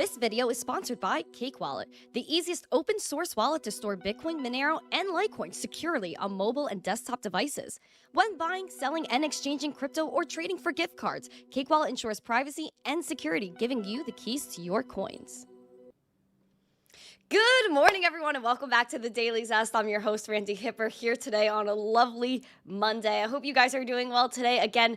This video is sponsored by Cake Wallet, the easiest open source wallet to store Bitcoin, Monero, and Litecoin securely on mobile and desktop devices. When buying, selling, and exchanging crypto or trading for gift cards, Cake Wallet ensures privacy and security, giving you the keys to your coins. Good morning, everyone, and welcome back to the Daily Zest. I'm your host, Randi Hipper, here today on a lovely Monday. I hope you guys are doing well today. Again,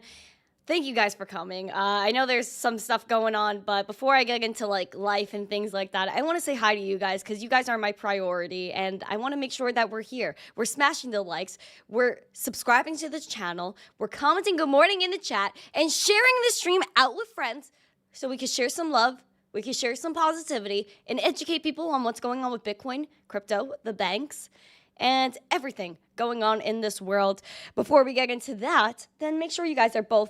thank you guys for coming. I know there's some stuff going on, but before I get into life and things like that, I want to say hi to you guys because you guys are my priority, and I want to make sure that we're here. We're smashing the likes, we're subscribing to this channel, we're commenting good morning in the chat, and sharing this stream out with friends so we can share some love, we can share some positivity, and educate people on what's going on with Bitcoin, crypto, the banks, and everything going on in this world. Before we get into that, then make sure you guys are both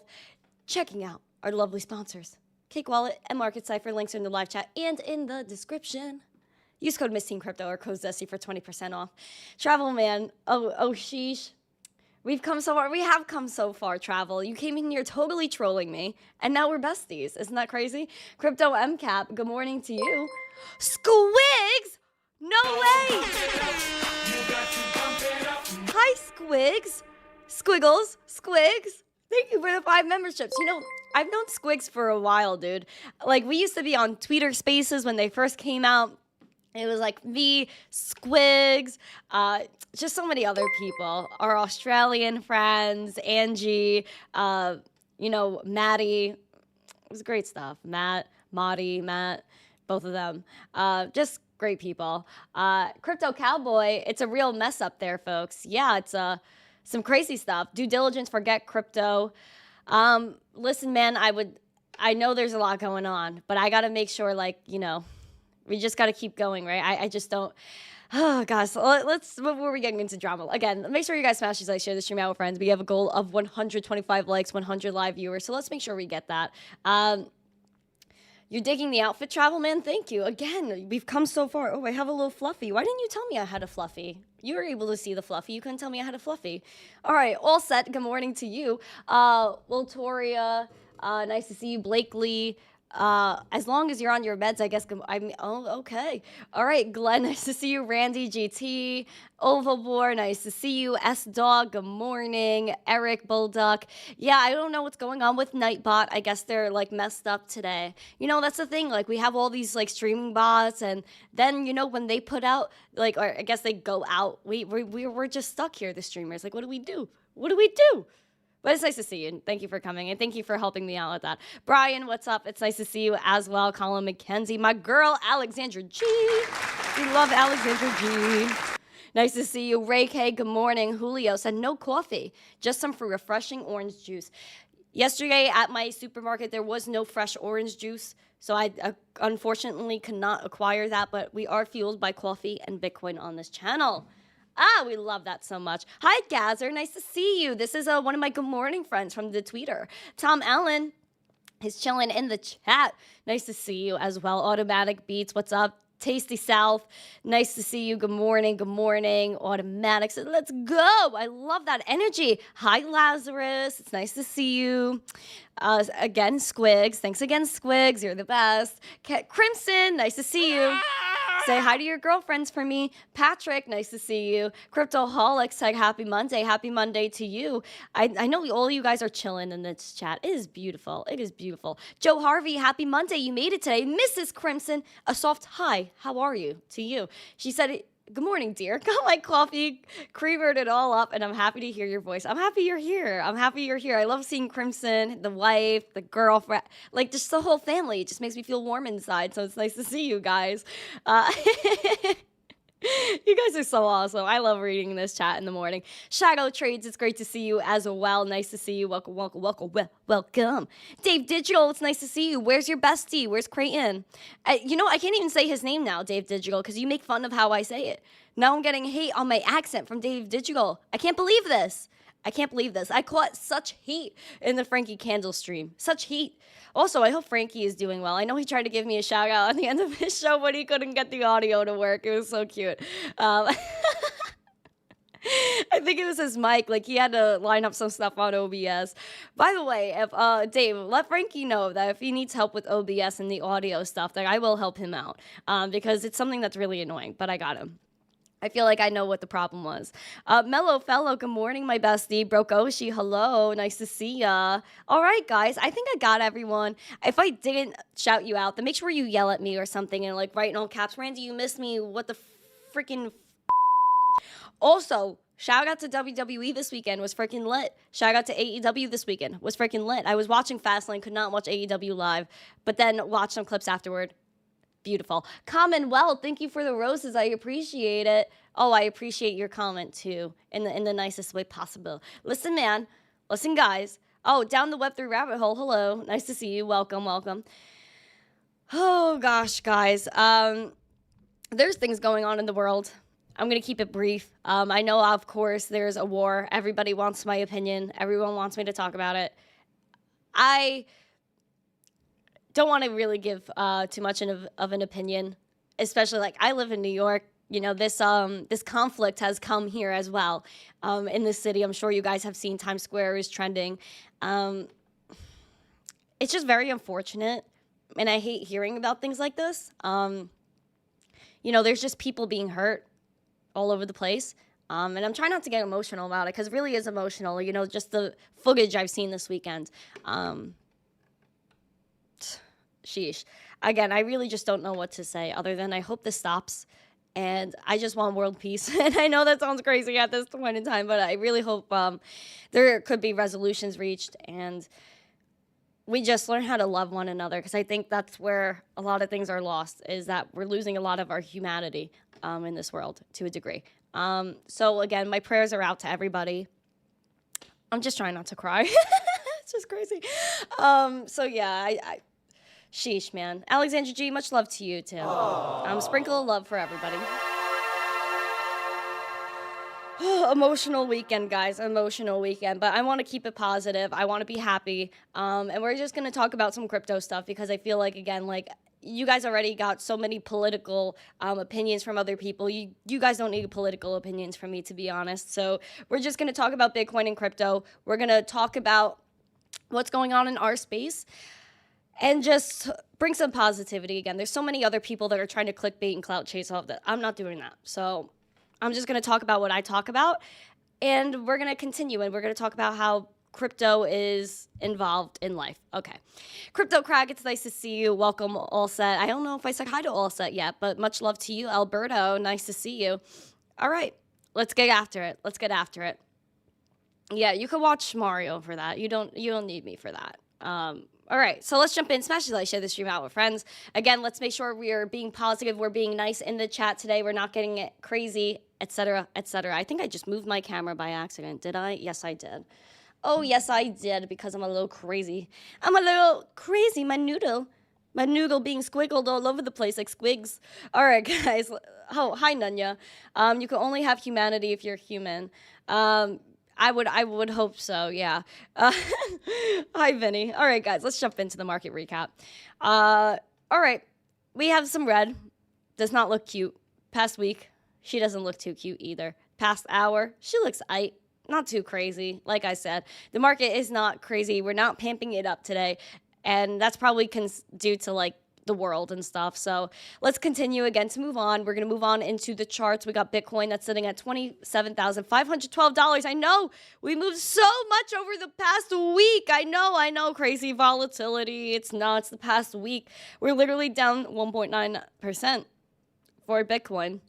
checking out our lovely sponsors, Cake Wallet and Cipher. Links are in the live chat and in the description. Use code missteencrypto or code Zesty for 20% off. Travel man, oh sheesh. We have come so far, Travel. You came in here totally trolling me, and now we're besties. Isn't that crazy? Crypto MCAP, good morning to you. Squigs! No way! Hi, Squigs. Squiggles. Squigs. Thank you for the 5 memberships. You know, I've known Squigs for a while, dude. Like, we used to be on Twitter Spaces when they first came out. It was like me, Squigs, just so many other people. Our Australian friends, Angie, you know, Maddie. It was great stuff. Matt, both of them. Just great people. Crypto Cowboy, it's a real mess up there, folks. Yeah, it's some crazy stuff. Due diligence, forget crypto. Listen, man, I know there's a lot going on, but I got to make sure, like, you know, we just got to keep going, right? I just don't. Oh, gosh. Let's, before we get into drama, again, make sure you guys smash these likes, share the stream out with friends. We have a goal of 125 likes, 100 live viewers, so let's make sure we get that. You're digging the outfit, Travel Man? Thank you. Again, we've come so far. Oh, I have a little fluffy. Why didn't you tell me I had a fluffy? You were able to see the fluffy. You couldn't tell me I had a fluffy. All right, all set. Good morning to you. Wiltoria, nice to see you. Blakely. As long as you're on your meds, I guess. Oh, okay. All right, Glenn, nice to see you. Randy GT, Ovalbor, nice to see you. S Dog, good morning. Eric Bulldog. Yeah, I don't know what's going on with Nightbot. I guess they're like messed up today. You know, that's the thing. Like, we have all these like streaming bots, and then you know when they put out like, or I guess they go out. We're just stuck here, the streamers. Like, what do we do? What do we do? But it's nice to see you. Thank you for coming, and thank you for helping me out with that. Brian, what's up? It's nice to see you as well. Colin McKenzie, my girl, Alexandra G. We love Alexandra G. Nice to see you. Ray K, good morning. Julio said no coffee, just some for refreshing orange juice. Yesterday at my supermarket, there was no fresh orange juice, so I unfortunately could not acquire that, but we are fueled by coffee and Bitcoin on this channel. Ah, we love that so much. Hi, Gazer. Nice to see you. This is one of my good morning friends from the Twitter. Tom Allen is chilling in the chat. Nice to see you as well. Automatic Beats, what's up? Tasty South, nice to see you. Good morning, good morning. Automatic, so let's go. I love that energy. Hi, Lazarus. It's nice to see you. Again, Squigs. Thanks again, Squigs. You're the best. Crimson, nice to see you. Say hi to your girlfriends for me. Patrick, nice to see you. Cryptoholics, say happy Monday. Happy Monday to you. I know all you guys are chilling in this chat. It is beautiful. It is beautiful. Joe Harvey, happy Monday. You made it today. Mrs. Crimson, a soft hi. How are you? To you. She said, good morning, dear. Got my coffee, creamered it all up, and I'm happy to hear your voice. I'm happy you're here. I'm happy you're here. I love seeing Crimson, the wife, the girlfriend, like just the whole family. It just makes me feel warm inside, so it's nice to see you guys. You guys are so awesome. I love reading this chat in the morning. Shadow Trades, it's great to see you as well. Nice to see you. Welcome, welcome, welcome, welcome. Dave Digital, it's nice to see you. Where's your bestie? Where's Creighton? You know, I can't even say his name now, Dave Digital, because you make fun of how I say it. Now I'm getting hate on my accent from Dave Digital. I can't believe this. I can't believe this. I caught such heat in the Frankie Candle stream. Such heat. Also, I hope Frankie is doing well. I know he tried to give me a shout out at the end of his show, but he couldn't get the audio to work. It was so cute. I think it was his mic. Like, he had to line up some stuff on OBS. By the way, if Dave, let Frankie know that if he needs help with OBS and the audio stuff, that I will help him out, because it's something that's really annoying, but I got him. I feel like I know what the problem was. Mellow Fellow, good morning, my bestie. Broke Oshi, hello. Nice to see ya. All right, guys. I think I got everyone. If I didn't shout you out, then make sure you yell at me or something and like write in all caps, Randy, you missed me. What the freaking... Also, shout out to WWE this weekend. Was freaking lit. Shout out to AEW this weekend. Was freaking lit. I was watching Fastlane, could not watch AEW live, but then watched some clips afterward. Beautiful. Commonwealth, thank you for the roses. I appreciate it. Oh, I appreciate your comment too, in the nicest way possible. Listen, man. Listen, guys. Oh, down the Web3 rabbit hole. Hello. Nice to see you. Welcome, welcome. Oh, gosh, guys. There's things going on in the world. I'm going to keep it brief. I know, of course, there's a war. Everybody wants my opinion. Everyone wants me to talk about it. I don't want to really give too much of an opinion, especially like I live in New York. You know, this conflict has come here as well in this city. I'm sure you guys have seen Times Square is trending. It's just very unfortunate, and I hate hearing about things like this. You know, there's just people being hurt all over the place. And I'm trying not to get emotional about it because it really is emotional. You know, just the footage I've seen this weekend. Sheesh. Again, I really just don't know what to say other than I hope this stops. And I just want world peace. And I know that sounds crazy at this point in time, but I really hope there could be resolutions reached and we just learn how to love one another, because I think that's where a lot of things are lost, is that we're losing a lot of our humanity in this world to a degree. So again, my prayers are out to everybody. I'm just trying not to cry. It's just crazy. So yeah, sheesh, man. Alexandra G, much love to you, too. Sprinkle of love for everybody. Emotional weekend, guys. Emotional weekend. But I want to keep it positive. I want to be happy. And we're just going to talk about some crypto stuff because I feel like, again, like, you guys already got so many political opinions from other people. You guys don't need political opinions from me, to be honest. So we're just going to talk about Bitcoin and crypto. We're going to talk about what's going on in our space. And just bring some positivity again. There's so many other people that are trying to clickbait and clout chase off that. I'm not doing that. So I'm just going to talk about what I talk about. And we're going to continue. And we're going to talk about how crypto is involved in life. Okay. Crypto Crack, it's nice to see you. Welcome, All Set. I don't know if I said hi to All Set yet, but much love to you, Alberto. Nice to see you. All right. Let's get after it. Let's get after it. Yeah, you can watch Mario for that. You don't need me for that. All right, so let's jump in. Smash the like, share the stream out with friends. Again, let's make sure we are being positive. We're being nice in the chat today. We're not getting it crazy, etc., etc. I think I just moved my camera by accident. Did I? Yes, I did. Oh, yes, I did, because I'm a little crazy. I'm a little crazy. My noodle being squiggled all over the place like squigs. All right, guys. Oh, hi, Nunya. You can only have humanity if you're human. I would hope so, yeah. Hi, Vinny. All right, guys, let's jump into the market recap. All right, we have some red. Does not look cute. Past week, she doesn't look too cute either. Past hour, she looks aight. Not too crazy. Like I said, the market is not crazy. We're not pamping it up today. And that's probably due to, like, the world and stuff. So let's continue again to move on. We're going to move on into the charts. We got Bitcoin that's sitting at $27,512. I know we moved so much over the past week. I know, crazy volatility. It's nuts. The past week, we're literally down 1.9% for Bitcoin.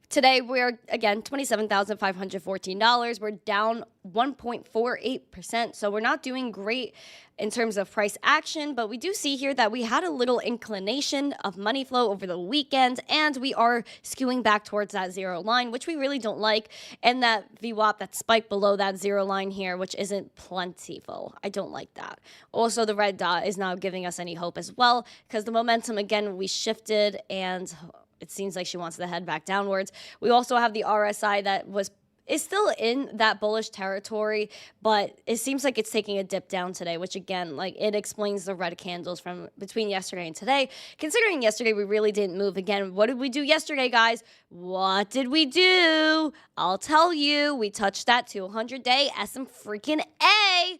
Today, we're, again, $27,514. We're down 1.48%. So we're not doing great in terms of price action, but we do see here that we had a little inclination of money flow over the weekend, and we are skewing back towards that zero line, which we really don't like, and that VWAP, that spike below that zero line here, which isn't plentiful. I don't like that. Also, the red dot is not giving us any hope as well, because the momentum, again, we shifted, and it seems like she wants to head back downwards. We also have the RSI that was is still in that bullish territory, but it seems like it's taking a dip down today, which again, like it explains the red candles from between yesterday and today. Considering yesterday we really didn't move. Again, what did we do yesterday, guys? What did we do? I'll tell you. We touched that 200-day SM freaking A.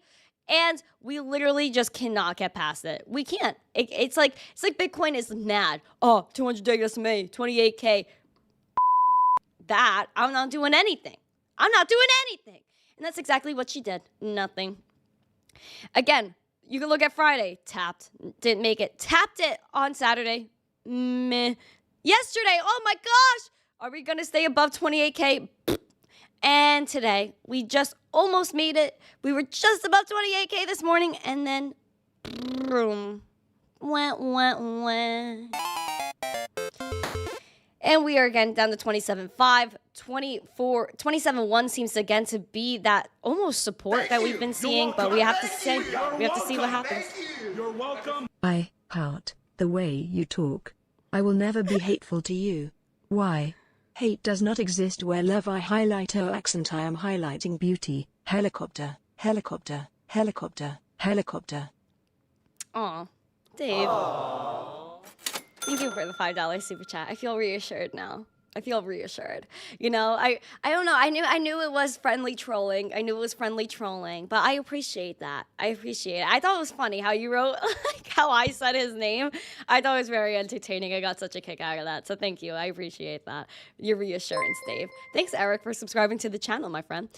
And we literally just cannot get past it. We can't. It's like Bitcoin is mad. Oh, 200-day SMA, 28K. That, I'm not doing anything. I'm not doing anything. And that's exactly what she did. Nothing. Again, you can look at Friday. Tapped. Didn't make it. Tapped it on Saturday. Meh. Yesterday. Oh my gosh. Are we going to stay above 28K? And today, we just almost made it. We were just above 28K this morning. And then, boom. Wah. And we are again down to 27.5, 24, 27.1 seems again to be that almost support that we've been seeing, but we have to see what happens. You're welcome. Part the way you talk. I will never be hateful to you. Why? Hate does not exist where love I highlight her accent. I am highlighting beauty. Helicopter, helicopter, helicopter, helicopter. Aw, Dave. Aww. Thank you for the $5 super chat. I feel reassured now. I feel reassured. You know, I don't know. I knew it was friendly trolling. I knew it was friendly trolling, but I appreciate that. I appreciate it. I thought it was funny how you wrote, like how I said his name. I thought it was very entertaining. I got such a kick out of that. So thank you. I appreciate that. Your reassurance, Dave. Thanks, Eric, for subscribing to the channel, my friend.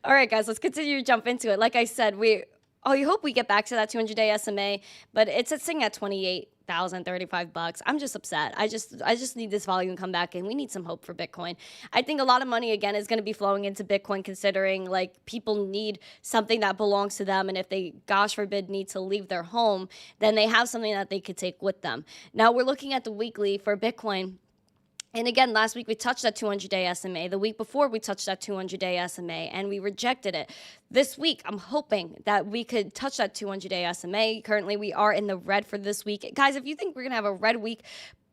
All right, guys, let's continue to jump into it. Like I said, you hope we get back to that 200-day SMA, but it's sitting at 28,035 bucks. I'm just upset. I just need this volume to come back, and we need some hope for Bitcoin. I think a lot of money again is going to be flowing into Bitcoin, considering like people need something that belongs to them, and if they, gosh forbid, need to leave their home, then they have something that they could take with them. Now we're looking at the weekly for Bitcoin. And again, last week we touched that 200-day SMA. The week before we touched that 200-day SMA, and we rejected it. This week, I'm hoping that we could touch that 200-day SMA. Currently, we are in the red for this week. Guys, if you think we're going to have a red week,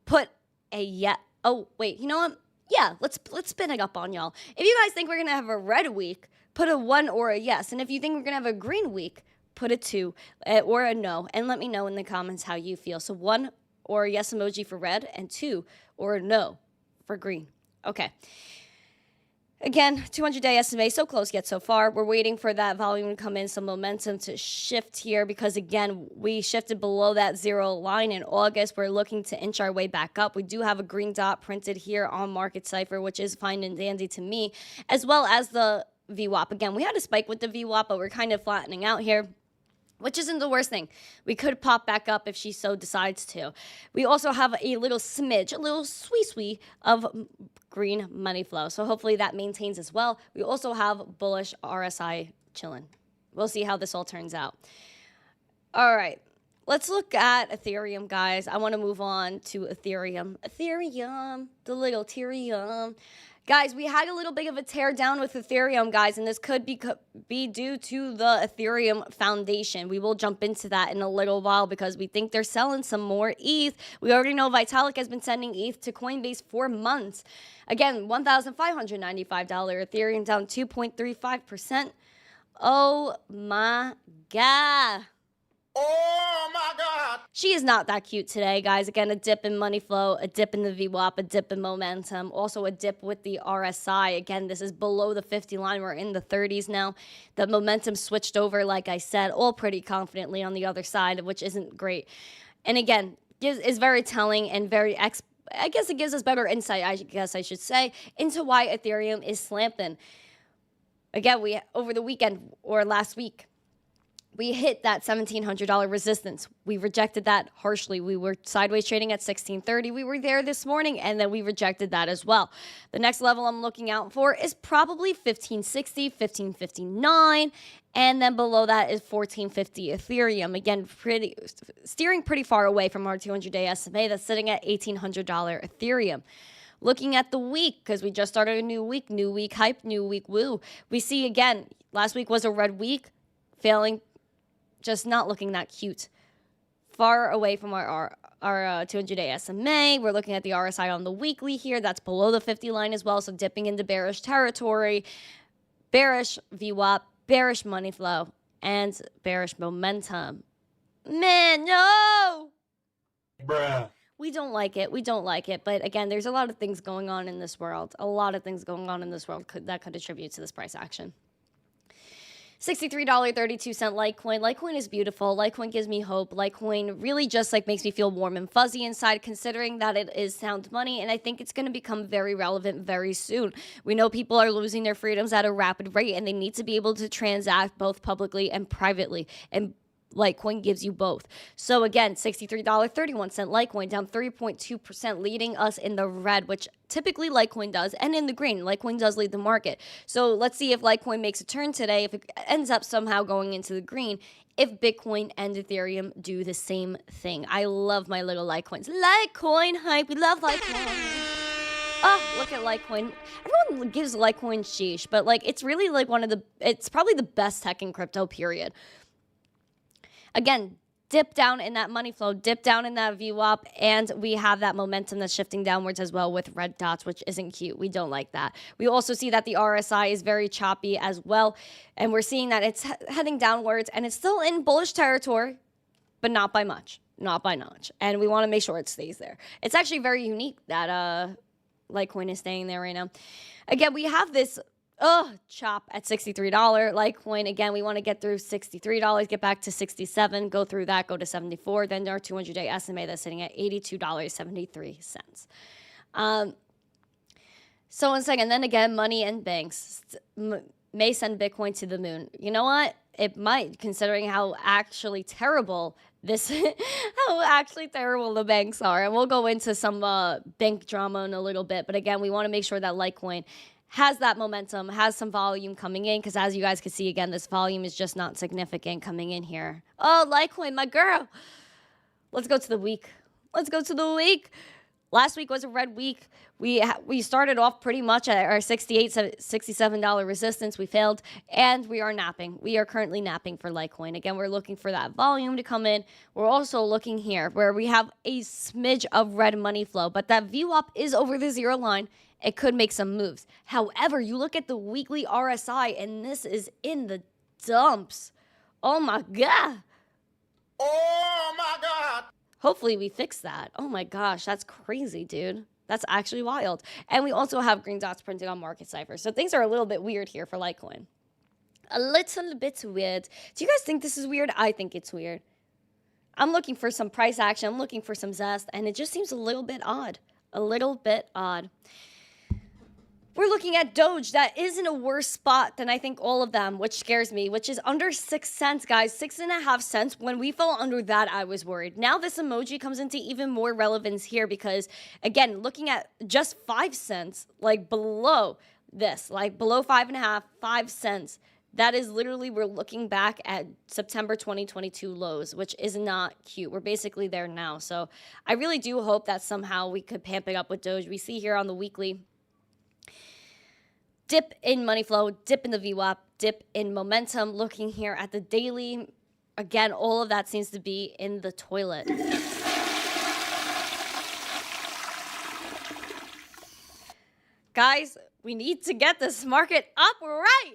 put a yeah. Oh, wait, you know what? Yeah, let's spin it up on y'all. If you guys think we're going to have a red week, put a 1 or a yes. And if you think we're going to have a green week, put a 2 or a no. And let me know in the comments how you feel. So 1 or a yes emoji for red, and 2 or a no for green. Okay. Again, 200-day SMA, so close yet so far. We're waiting for that volume to come in, some momentum to shift here because, again, we shifted below that zero line in August. We're looking to inch our way back up. We do have a green dot printed here on Market Cipher, which is fine and dandy to me, as well as the VWAP. Again, we had a spike with the VWAP, but we're kind of flattening out here, which isn't the worst thing. We could pop back up if she so decides to. We also have a little smidge, a little sweet of green money flow. So hopefully that maintains as well. We also have bullish RSI chilling. We'll see how this all turns out. All right. Let's look at Ethereum, guys. I want to move on to Ethereum. Ethereum, the little Ethereum. Guys, we had a little bit of a tear down with Ethereum, guys, and this could be due to the Ethereum Foundation. We will jump into that in a little while because we think they're selling some more ETH. We already know Vitalik has been sending ETH to Coinbase for months. Again, $1,595 Ethereum down 2.35%. Oh my God. Oh my God! She is not that cute today, guys. Again, a dip in money flow, a dip in the VWAP, a dip in momentum, also a dip with the RSI. Again, this is below the 50 line. We're in the 30s now. The momentum switched over, like I said, all pretty confidently on the other side, which isn't great. And again, is very telling and very I guess it gives us better insight, I guess I should say, into why Ethereum is slamping. Again, over the weekend or last week, we hit that $1,700 resistance. We rejected that harshly. We were sideways trading at 1630. We were there this morning, and then we rejected that as well. The next level I'm looking out for is probably 1560, 1559, and then below that is 1450 Ethereum. Again, steering pretty far away from our 200-day SMA that's sitting at $1,800 Ethereum. Looking at the week, because we just started a new week hype, new week woo. We see, again, last week was a red week, failing, just not looking that cute. Far away from our 200-day SMA. We're looking at the RSI on the weekly here. That's below the 50 line as well, so dipping into bearish territory. bearish VWAP, bearish money flow, and bearish momentum. Man, no! Bruh. We don't like it. We don't like it. But again, there's a lot of things going on in this world. A lot of things going on in this world that could attribute to this price action. $63.32 Litecoin. Litecoin is beautiful. Litecoin gives me hope. Litecoin really just like makes me feel warm and fuzzy inside, considering that it is sound money, and I think it's going to become very relevant very soon. We know people are losing their freedoms at a rapid rate, and they need to be able to transact both publicly and privately, and Litecoin gives you both. So again, $63.31 Litecoin down 3.2%, leading us in the red, which typically Litecoin does, and in the green. Litecoin does lead the market. So let's see if Litecoin makes a turn today, if it ends up somehow going into the green, if Bitcoin and Ethereum do the same thing. I love my little Litecoins. Litecoin hype. We love Litecoin. Oh, look at Litecoin. Everyone gives Litecoin sheesh, but like it's really like it's probably the best tech in crypto, period. Again, dip down in that money flow, dip down in that VWAP, and we have that momentum that's shifting downwards as well with red dots, which isn't cute. We don't like that. We also see that the RSI is very choppy as well, and we're seeing that it's heading downwards, and it's still in bullish territory, but not by much, not by much. And we want to make sure it stays there. It's actually very unique that Litecoin is staying there right now. Again, we have this chop at $63 Litecoin. Again, we want to get through $63, get back to 67, go through that, go to 74. Then our 200-day SMA that's sitting at $82.73. So one second, then again, money and banks may send Bitcoin to the moon. You know what? It might, considering how actually terrible how actually terrible the banks are. And we'll go into some bank drama in a little bit. But again, we want to make sure that Litecoin has that momentum, has some volume coming in, because as you guys can see, again, this volume is just not significant coming in here. Oh, Litecoin, my girl. Let's go to the week. Let's go to the week. Last week was a red week. We started off pretty much at our $67 resistance. We failed, and we are napping. We are currently napping for Litecoin. Again, we're looking for that volume to come in. We're also looking here where we have a smidge of red money flow, but that VWAP is over the zero line. It could make some moves. However, you look at the weekly RSI, and this is in the dumps. Oh, my God. Oh my God. Hopefully we fix that. Oh, my gosh. That's crazy, dude. That's actually wild. And we also have green dots printed on market Cipher. So things are a little bit weird here for Litecoin. A little bit weird. Do you guys think this is weird? I think it's weird. I'm looking for some price action. I'm looking for some zest. And it just seems a little bit odd. A little bit odd. We're looking at Doge that is in a worse spot than I think all of them, which scares me, which is under 6 cents, guys. 6.5 cents. When we fell under that, I was worried. Now this emoji comes into even more relevance here because, again, looking at just 5 cents, like below this, like below 5.5, 5 cents. That is literally, we're looking back at September 2022 lows, which is not cute. We're basically there now. So I really do hope that somehow we could pamp it up with Doge. We see here on the weekly, dip in money flow, dip in the VWAP, dip in momentum. Looking here at the daily, again, all of that seems to be in the toilet. Guys, we need to get this market up right.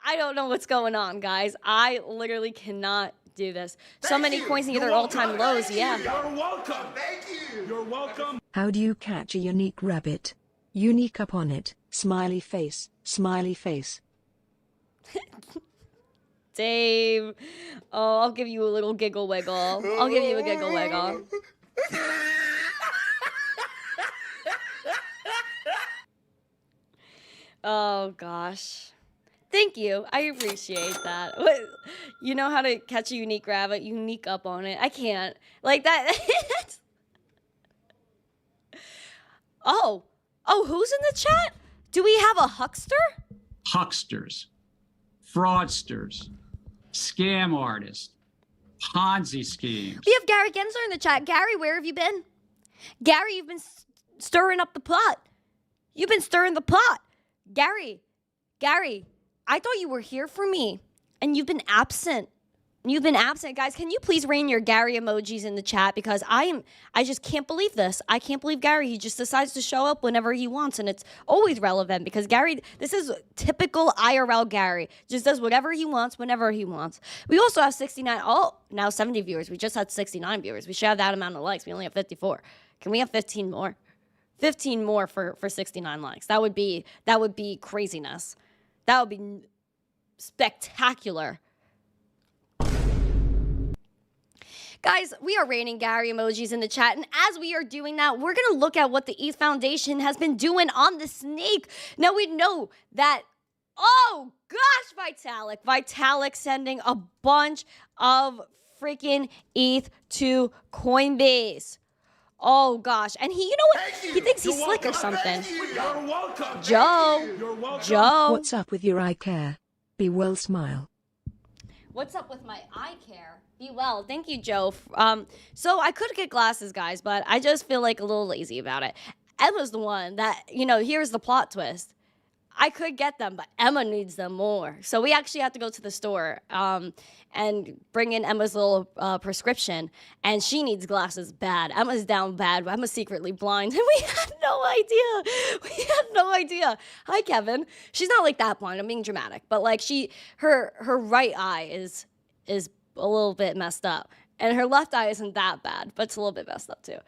I don't know what's going on, guys. I literally cannot do this. So many coins near their all-time lows, yeah. You're welcome. Thank you. You're welcome. How do you catch a unique rabbit? Unique upon it, smiley face, smiley face. Dave. Oh, I'll give you a little giggle wiggle. I'll give you a giggle wiggle. Oh, gosh. Thank you. I appreciate that. You know how to catch a unique rabbit, unique up on it. I can't. Like that. Oh, who's in the chat? Do we have a huckster? Hucksters, fraudsters, scam artists, Ponzi schemes. We have Gary Gensler in the chat. Gary, where have you been? Gary, you've been stirring up the pot. You've been stirring the pot. Gary, I thought you were here for me, and you've been absent. You've been absent, guys. Can you please rain your Gary emojis in the chat? Because I just can't believe this. I can't believe Gary. He just decides to show up whenever he wants, and it's always relevant because Gary, this is typical IRL Gary. Just does whatever he wants, whenever he wants. We also have 69, now 70 viewers. We just had 69 viewers. We should have that amount of likes. We only have 54. Can we have 15 more? 15 more for 69 likes. That would be craziness. That would be spectacular. Guys, we are raining Gary emojis in the chat, and as we are doing that, we're going to look at what the ETH Foundation has been doing on the snake. Now, we know that, oh gosh, Vitalik sending a bunch of freaking ETH to Coinbase. Oh gosh, and he, you know what? He thinks he's slick or something. You're welcome. Joe. What's up with your eye care? Be well, smile. What's up with my eye care? Be well. Thank you, Joe. So I could get glasses, guys, but I just feel like a little lazy about it. Emma's the one that, here's the plot twist. I could get them, but Emma needs them more. So we actually have to go to the store and bring in Emma's little prescription. And she needs glasses bad. Emma's down bad. Emma's secretly blind. And we had no idea. Hi, Kevin. She's not like that blind. I'm being dramatic. But like her right eye is a little bit messed up. And her left eye isn't that bad, but it's a little bit messed up too.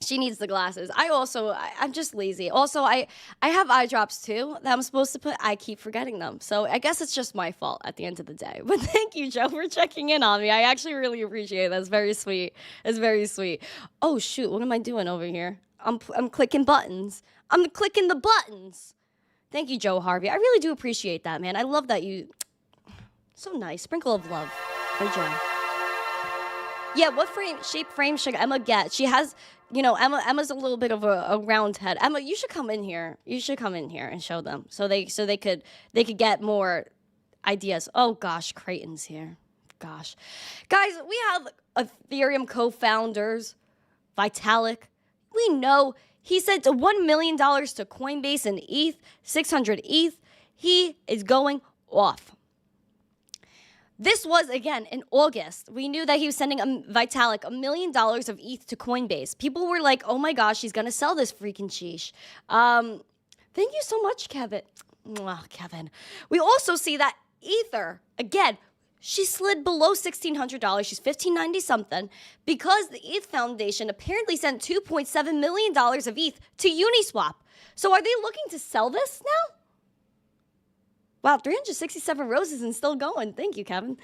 She needs the glasses. I'm just lazy. Also, I have eye drops too that I'm supposed to put. I keep forgetting them. So I guess it's just my fault at the end of the day. But thank you, Joe, for checking in on me. I actually really appreciate it. That's very sweet. It's very sweet. Oh, shoot. What am I doing over here? I'm clicking buttons. I'm clicking the buttons. Thank you, Joe Harvey. I really do appreciate that, man. I love that you... So nice. Sprinkle of love for Joe. Yeah, what frame should Emma get? She has... Emma's a little bit of a round head. Emma, you should come in here. You should come in here and show them so they could get more ideas. Oh gosh, Creighton's here. Gosh, guys, we have Ethereum co-founders, Vitalik. We know he sent $1 million to Coinbase and ETH, 600 ETH. He is going off. This was, again, in August. We knew that he was sending Vitalik $1 million of ETH to Coinbase. People were like, oh my gosh, he's going to sell this freaking sheesh. Thank you so much, Kevin. Mwah, Kevin. We also see that Ether, again, she slid below $1,600. She's $1,590 something because the ETH Foundation apparently sent $2.7 million of ETH to Uniswap. So are they looking to sell this now? Wow, 367 roses and still going. Thank you, Kevin.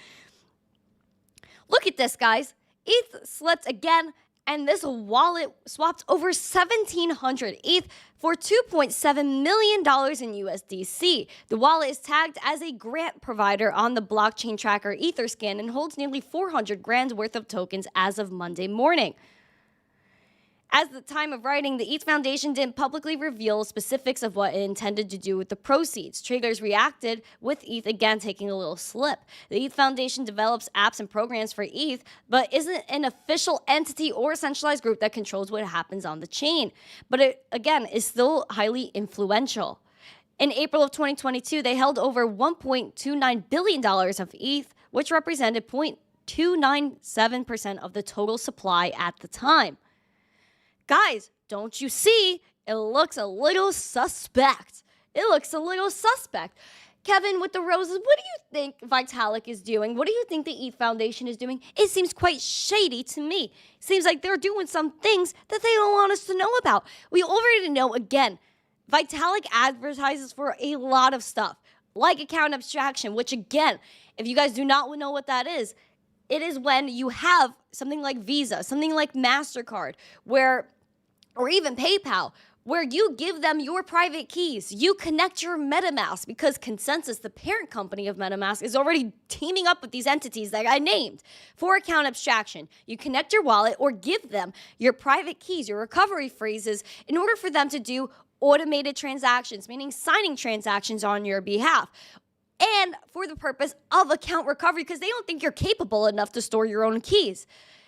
Look at this, guys. ETH slipped again, and this wallet swapped over 1,700 ETH for $2.7 million in USDC. The wallet is tagged as a grant provider on the blockchain tracker Etherscan and holds nearly 400 grand worth of tokens as of Monday morning. At the time of writing, the ETH Foundation didn't publicly reveal specifics of what it intended to do with the proceeds. Traders reacted with ETH again taking a little slip. The ETH Foundation develops apps and programs for ETH, but isn't an official entity or a centralized group that controls what happens on the chain. But it, again, is still highly influential. In April of 2022, they held over $1.29 billion of ETH, which represented 0.297% of the total supply at the time. Guys, don't you see? It looks a little suspect. Kevin, with the roses, what do you think Vitalik is doing? What do you think the ETH Foundation is doing? It seems quite shady to me. Seems like they're doing some things that they don't want us to know about. We already know, again, Vitalik advertises for a lot of stuff, like account abstraction, which, again, if you guys do not know what that is, it is when you have something like Visa, something like MasterCard, or even PayPal, where you give them your private keys. You connect your MetaMask because Consensus, the parent company of MetaMask, is already teaming up with these entities that I named for account abstraction. You connect your wallet or give them your private keys, your recovery phrases, in order for them to do automated transactions, meaning signing transactions on your behalf. And for the purpose of account recovery, because they don't think you're capable enough to store your own keys.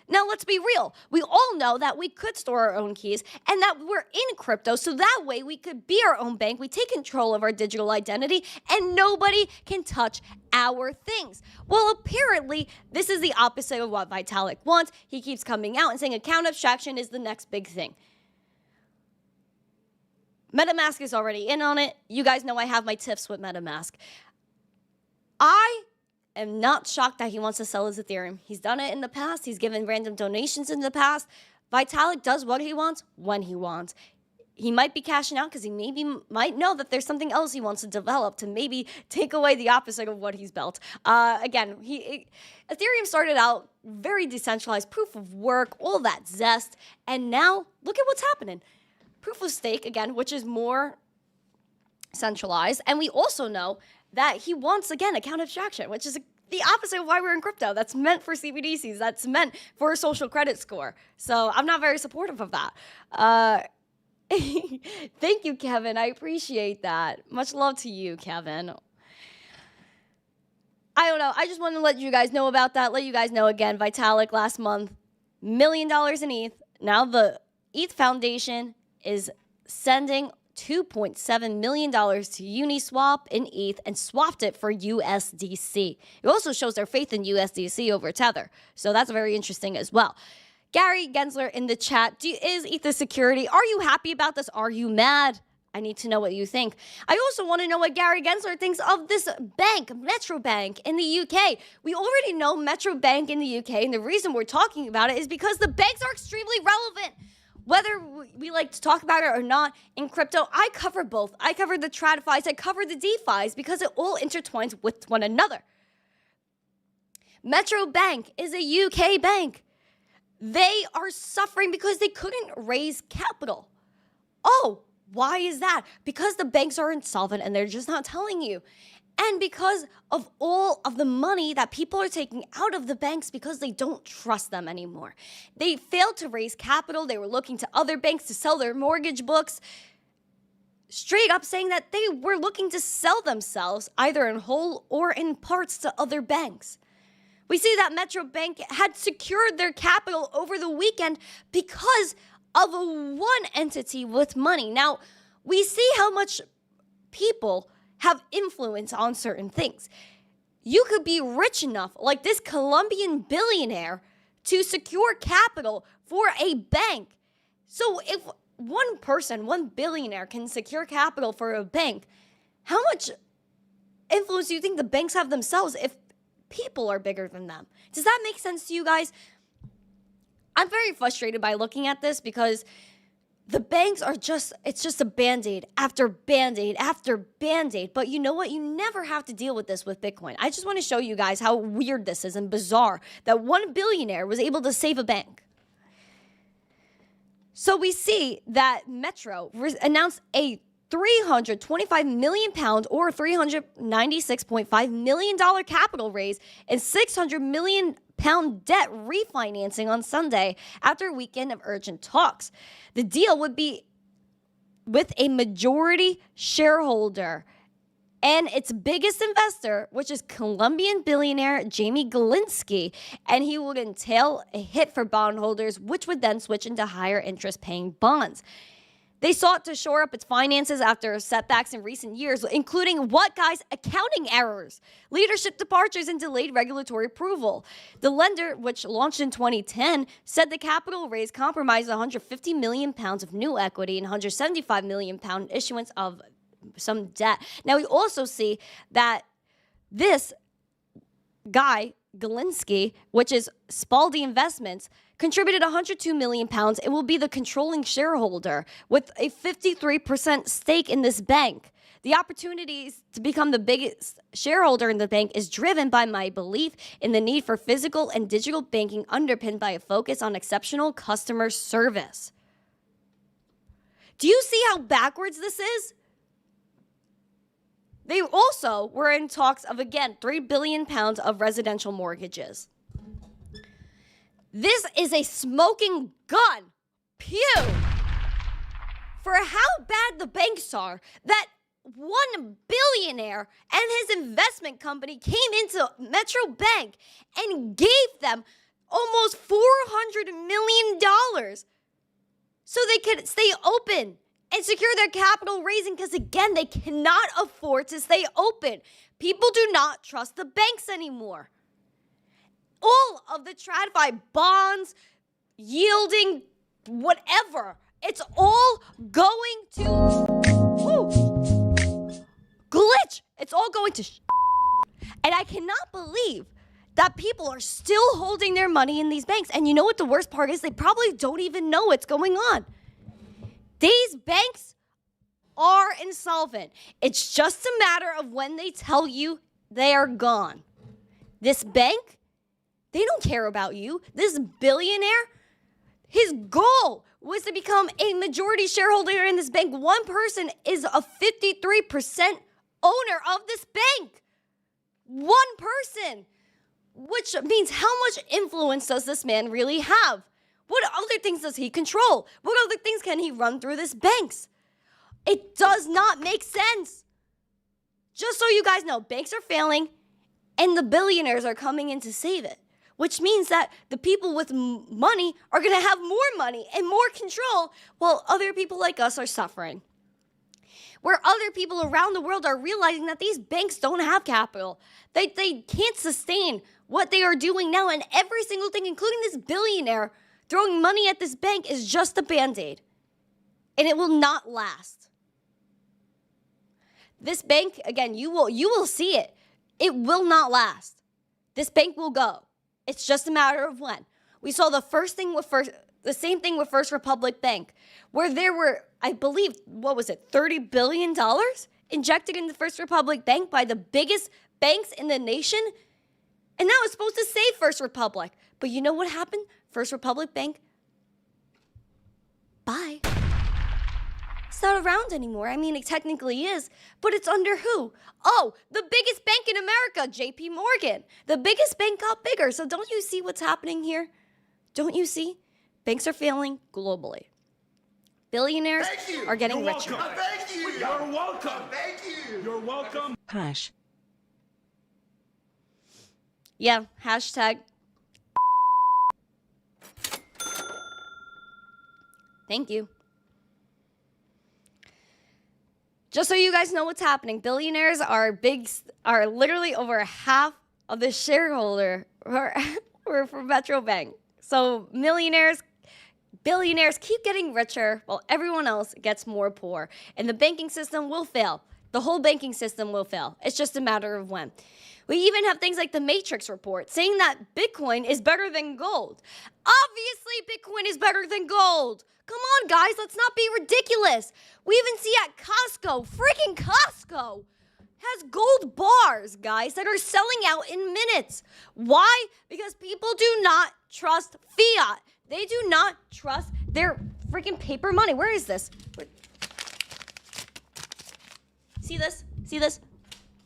Now, let's be real. We all know that we could store our own keys and that we're in crypto, so that way we could be our own bank. We take control of our digital identity, and nobody can touch our things. Well, apparently, this is the opposite of what Vitalik wants. He keeps coming out and saying account abstraction is the next big thing. MetaMask is already in on it. You guys know I have my tiffs with MetaMask. I am not shocked that he wants to sell his Ethereum. He's done it in the past. He's given random donations in the past. Vitalik does what he wants when he wants. He might be cashing out because he might know that there's something else he wants to develop to maybe take away the opposite of what he's built. Ethereum started out very decentralized, proof of work, all that zest, and now look at what's happening. Proof of stake, again, which is more centralized, and we also know that he wants, again, account abstraction, which is the opposite of why we're in crypto. That's meant for CBDCs. That's meant for a social credit score. So I'm not very supportive of that. Thank you, Kevin. I appreciate that. Much love to you, Kevin. I don't know. I just want to let you guys know about that. Let you guys know again, Vitalik last month, $1 million in ETH. Now the ETH Foundation is sending $2.7 million to Uniswap in ETH and swapped it for USDC. It also shows their faith in USDC over Tether. So that's very interesting as well. Gary Gensler in the chat, is ETH a security? Are you happy about this? Are you mad? I need to know what you think. I also want to know what Gary Gensler thinks of this bank, Metro Bank in the UK. We already know Metro Bank in the UK, and the reason we're talking about it is because the banks are extremely relevant. Whether we like to talk about it or not, in crypto, I cover both. I cover the TradFis, I cover the DeFis, because it all intertwines with one another. Metro Bank is a UK bank. They are suffering because they couldn't raise capital. Oh, why is that? Because the banks are insolvent and they're just not telling you. And because of all of the money that people are taking out of the banks because they don't trust them anymore. They failed to raise capital. They were looking to other banks to sell their mortgage books. Straight up saying that they were looking to sell themselves either in whole or in parts to other banks. We see that Metro Bank had secured their capital over the weekend because of one entity with money. Now, we see how much people have influence on certain things. You could be rich enough, like this Colombian billionaire, to secure capital for a bank. So if one person, one billionaire can secure capital for a bank, how much influence do you think the banks have themselves if people are bigger than them? Does that make sense to you guys? I'm very frustrated by looking at this because the banks are it's just a Band-Aid after Band-Aid after Band-Aid. But you know what? You never have to deal with this with Bitcoin. I just want to show you guys how weird this is and bizarre that one billionaire was able to save a bank. So we see that Metro announced a £325 million or $396.5 million capital raise and £600 million debt refinancing on Sunday after a weekend of urgent talks. The deal would be with a majority shareholder and its biggest investor, which is Colombian billionaire Jamie Galinsky, and he would entail a hit for bondholders, which would then switch into higher interest-paying bonds. They sought to shore up its finances after setbacks in recent years, including what, guys? Accounting errors, leadership departures, and delayed regulatory approval. The lender, which launched in 2010, said the capital raise compromised £150 million of new equity and £175 million issuance of some debt. Now, we also see that this guy, Galinsky, which is Spaldy Investments, contributed £102 million and will be the controlling shareholder with a 53% stake in this bank. The opportunities to become the biggest shareholder in the bank is driven by my belief in the need for physical and digital banking underpinned by a focus on exceptional customer service. Do you see how backwards this is? They also were in talks of, again, £3 billion of residential mortgages. This is a smoking gun. Pew! For how bad the banks are, that one billionaire and his investment company came into Metro Bank and gave them almost $400 million so they could stay open and secure their capital raising, because again, they cannot afford to stay open. People do not trust the banks anymore. All of the TradFi bonds, yielding, whatever, it's all going to glitch. It's all going to and I cannot believe that people are still holding their money in these banks. And you know what the worst part is? They probably don't even know what's going on. These banks are insolvent. It's just a matter of when they tell you they are gone. This bank, they don't care about you. This billionaire, his goal was to become a majority shareholder in this bank. One person is a 53% owner of this bank. One person. Which means how much influence does this man really have? What other things does he control? What other things can he run through this banks? It does not make sense. Just so you guys know, banks are failing and the billionaires are coming in to save it, which means that the people with money are going to have more money and more control while other people like us are suffering. Where other people around the world are realizing that these banks don't have capital. They can't sustain what they are doing now, and every single thing, including this billionaire throwing money at this bank, is just a Band-Aid. And it will not last. This bank, again, you will see it. It will not last. This bank will go. It's just a matter of when. We saw the same thing with First Republic Bank, where there were, I believe, $30 billion injected in the First Republic Bank by the biggest banks in the nation? And now it's supposed to save First Republic. But you know what happened? First Republic Bank, bye. It's not around anymore. I mean, it technically is, but it's under who? Oh, the biggest bank in America, JP Morgan. The biggest bank got bigger. So don't you see what's happening here? Don't you see? Banks are failing globally. Billionaires are getting richer. Thank you. You're welcome. Thank you. You're welcome. Hash. Yeah, hashtag. Thank you. Just so you guys know what's happening, billionaires are literally over half of the shareholder for Metro Bank. So billionaires keep getting richer while everyone else gets more poor. And the banking system will fail. The whole banking system will fail. It's just a matter of when. We even have things like the Matrix report saying that Bitcoin is better than gold. Obviously, Bitcoin is better than gold. Come on, guys, let's not be ridiculous. We even see at Costco, freaking Costco has gold bars, guys, that are selling out in minutes. Why? Because people do not trust fiat. They do not trust their freaking paper money. Where is this? See this? See this?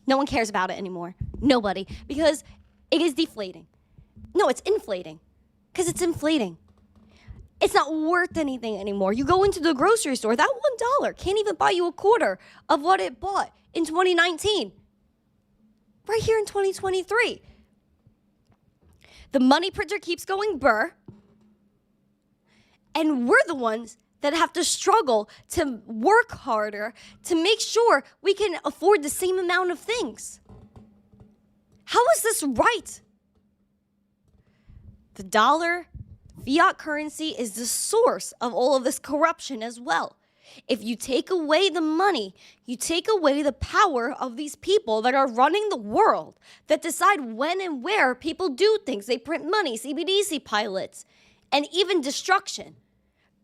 No one cares about it anymore. Nobody. Because it is deflating. No, it's inflating. Because it's inflating. It's not worth anything anymore. You go into the grocery store, that $1 can't even buy you a quarter of what it bought in 2019. Right here in 2023. The money printer keeps going burr. And we're the ones that have to struggle to work harder to make sure we can afford the same amount of things. How is this right? The dollar, fiat currency, is the source of all of this corruption as well. If you take away the money, you take away the power of these people that are running the world, that decide when and where people do things. They print money, CBDC pilots, and even destruction.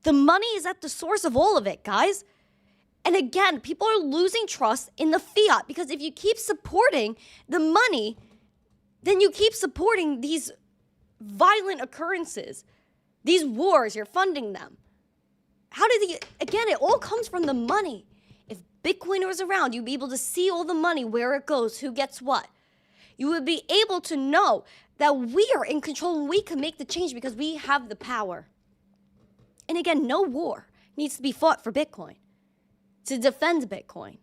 The money is at the source of all of it, guys. And again, people are losing trust in the fiat, because if you keep supporting the money, then you keep supporting these violent occurrences, these wars, you're funding them. Again, it all comes from the money. If Bitcoin was around, you'd be able to see all the money, where it goes, who gets what. You would be able to know that we are in control and we can make the change because we have the power. And again, no war needs to be fought for Bitcoin, to defend Bitcoin.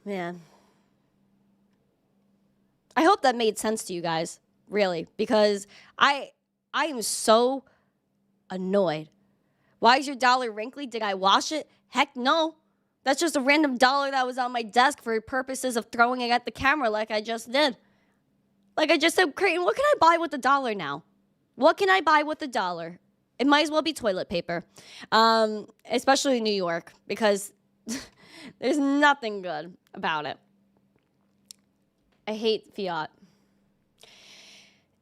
Man. I hope that made sense to you guys, really, because I am so annoyed. Why is your dollar wrinkly? Did I wash it? Heck no. That's just a random dollar that was on my desk for purposes of throwing it at the camera like I just did. Like I just said, Creighton, what can I buy with the dollar now? What can I buy with the dollar? It might as well be toilet paper, especially in New York, because there's nothing good about it. I hate fiat.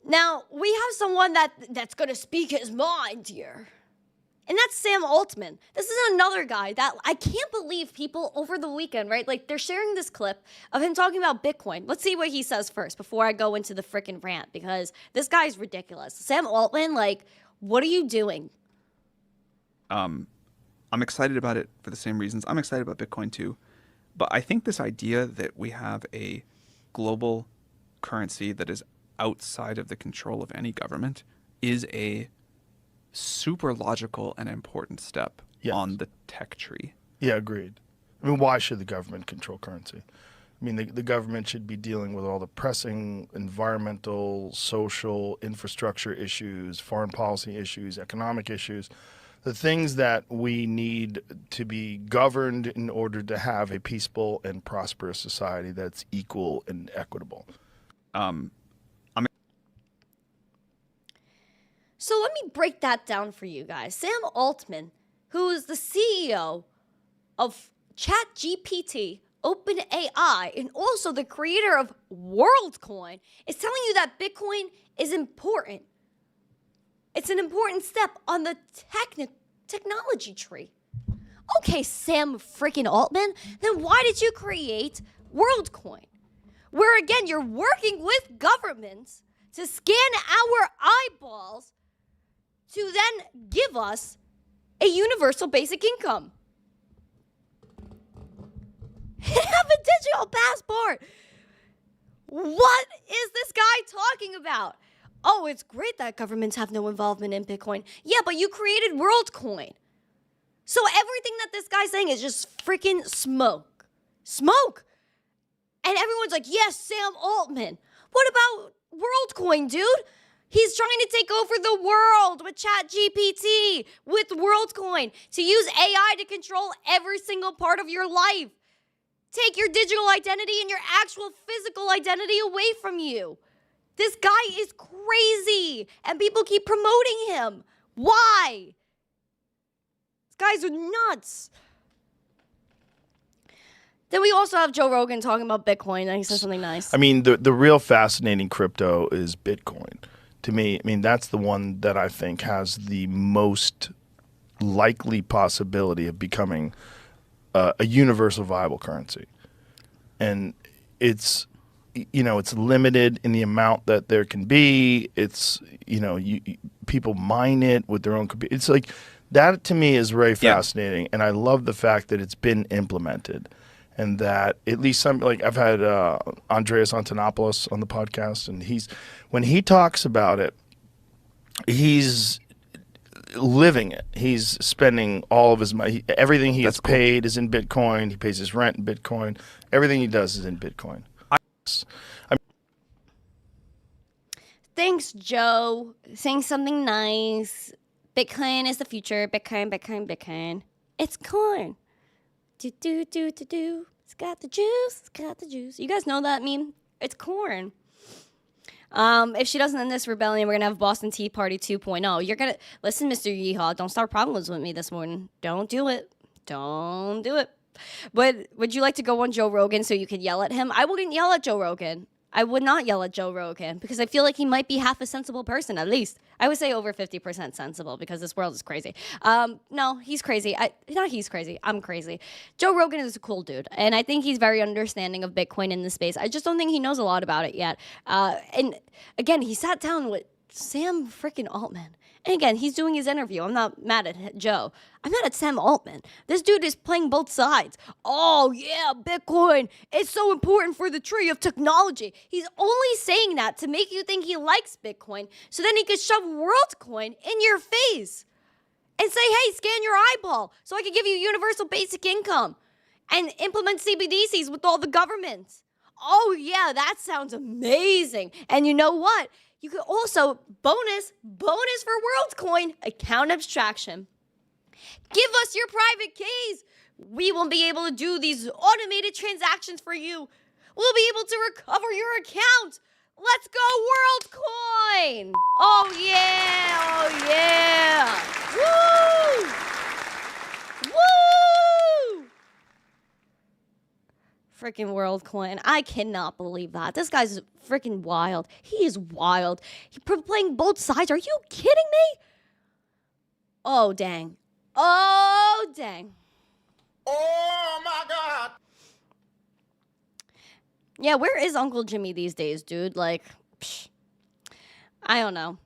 Now, we have someone that's going to speak his mind here. And that's Sam Altman. This is another guy that I can't believe people over the weekend, right? Like, they're sharing this clip of him talking about Bitcoin. Let's see what he says first before I go into the freaking rant, because this guy's ridiculous. Sam Altman, like, what are you doing? I'm excited about it for the same reasons. I'm excited about Bitcoin too. But I think this idea that we have a global currency that is outside of the control of any government is a super logical and important step on the tech tree. Yeah, agreed. I mean, why should the government control currency? I mean, the government should be dealing with all the pressing environmental, social, infrastructure issues, foreign policy issues, economic issues, the things that we need to be governed in order to have a peaceful and prosperous society that's equal and equitable. So let me break that down for you guys. Sam Altman, who is the CEO of ChatGPT, OpenAI, and also the creator of WorldCoin, is telling you that Bitcoin is important. It's an important step on the technology tree. Okay, Sam freaking Altman, then why did you create WorldCoin? Where again, you're working with governments to scan our eyeballs to then give us a universal basic income. Have a digital passport. What is this guy talking about? Oh, it's great that governments have no involvement in Bitcoin. Yeah, but you created WorldCoin. So everything that this guy's saying is just freaking smoke. Smoke. And everyone's like, yes, Sam Altman. What about WorldCoin, dude? He's trying to take over the world with ChatGPT, with WorldCoin, to use AI to control every single part of your life. Take your digital identity and your actual physical identity away from you. This guy is crazy, and people keep promoting him. Why? These guys are nuts. Then we also have Joe Rogan talking about Bitcoin, and he said something nice. I mean, the real fascinating crypto is Bitcoin. To me, I mean, that's the one that I think has the most likely possibility of becoming a universal viable currency. And it's, you know, it's limited in the amount that there can be. It's, you know, people mine it with their own computer. It's like, that to me is very fascinating. And I love the fact that it's been implemented. And that at least some, like I've had Andreas Antonopoulos on the podcast, and when he talks about it, he's living it. He's spending all of his money. Everything he gets paid is in Bitcoin. He pays his rent in Bitcoin. Everything he does is in Bitcoin. Thanks, Joe. Saying something nice. Bitcoin is the future. Bitcoin, Bitcoin, Bitcoin. It's corn. Do. It's got the juice. It's got the juice. You guys know that meme? It's corn. If she doesn't end this rebellion, we're going to have Boston Tea Party 2.0. You're going to... Listen, Mr. Yeehaw, don't start problems with me this morning. Don't do it. Don't do it. But would you like to go on Joe Rogan so you could yell at him? I wouldn't yell at Joe Rogan. I would not yell at Joe Rogan because I feel like he might be half a sensible person, at least. I would say over 50% sensible because this world is crazy. No, he's crazy. Not he's crazy. I'm crazy. Joe Rogan is a cool dude, and I think he's very understanding of Bitcoin in this space. I just don't think he knows a lot about it yet. And again, he sat down with Sam freaking Altman. And again, he's doing his interview. I'm not mad at Joe. I'm mad at Sam Altman. This dude is playing both sides. Oh, yeah, Bitcoin. It's so important for the tree of technology. He's only saying that to make you think he likes Bitcoin so then he could shove WorldCoin in your face and say, hey, scan your eyeball so I can give you universal basic income. and implement CBDCs with all the governments. Oh yeah, that sounds amazing. And you know what? You could also, bonus for WorldCoin, account abstraction. Give us your private keys. We will be able to do these automated transactions for you. We'll be able to recover your account. Let's go, WorldCoin. Oh yeah, oh yeah. Woo! Woo! Freaking WorldCoin. I cannot believe that. This guy's freaking wild. He is wild. He's playing both sides. Are you kidding me? Oh, dang. Oh, dang. Oh my God. Yeah, where is Uncle Jimmy these days, dude? Like, psh, I don't know.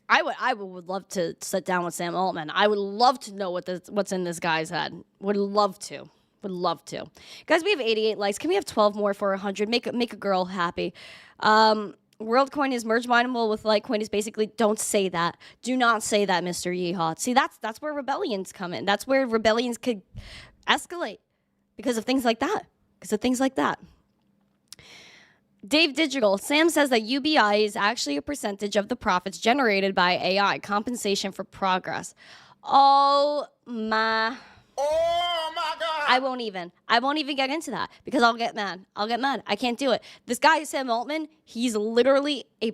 I would love to sit down with Sam Altman. I would love to know what's in this guy's head. Would love to. Would love to. Guys, we have 88 likes. Can we have 12 more for 100? Make a girl happy. WorldCoin is merge mineable with Litecoin is basically, don't say that. Do not say that, Mr. Yeehaw. See, that's where rebellions come in. That's where rebellions could escalate because of things like that. Dave Digital, Sam says that UBI is actually a percentage of the profits generated by AI, compensation for progress. Oh my God. I won't even get into that because I'll get mad. I can't do it. This guy, Sam Altman, he's literally a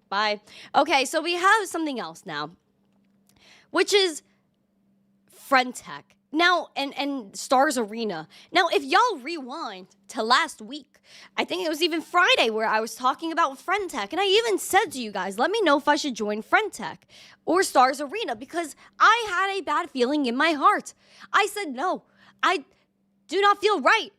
bye. Okay, so we have something else now, which is Friend Tech. Now, and Stars Arena. Now, if y'all rewind to last week, I think it was even Friday where I was talking about Friend Tech, and I even said to you guys, let me know if I should join Friend Tech or Stars Arena because I had a bad feeling in my heart. I said, no, I do not feel right.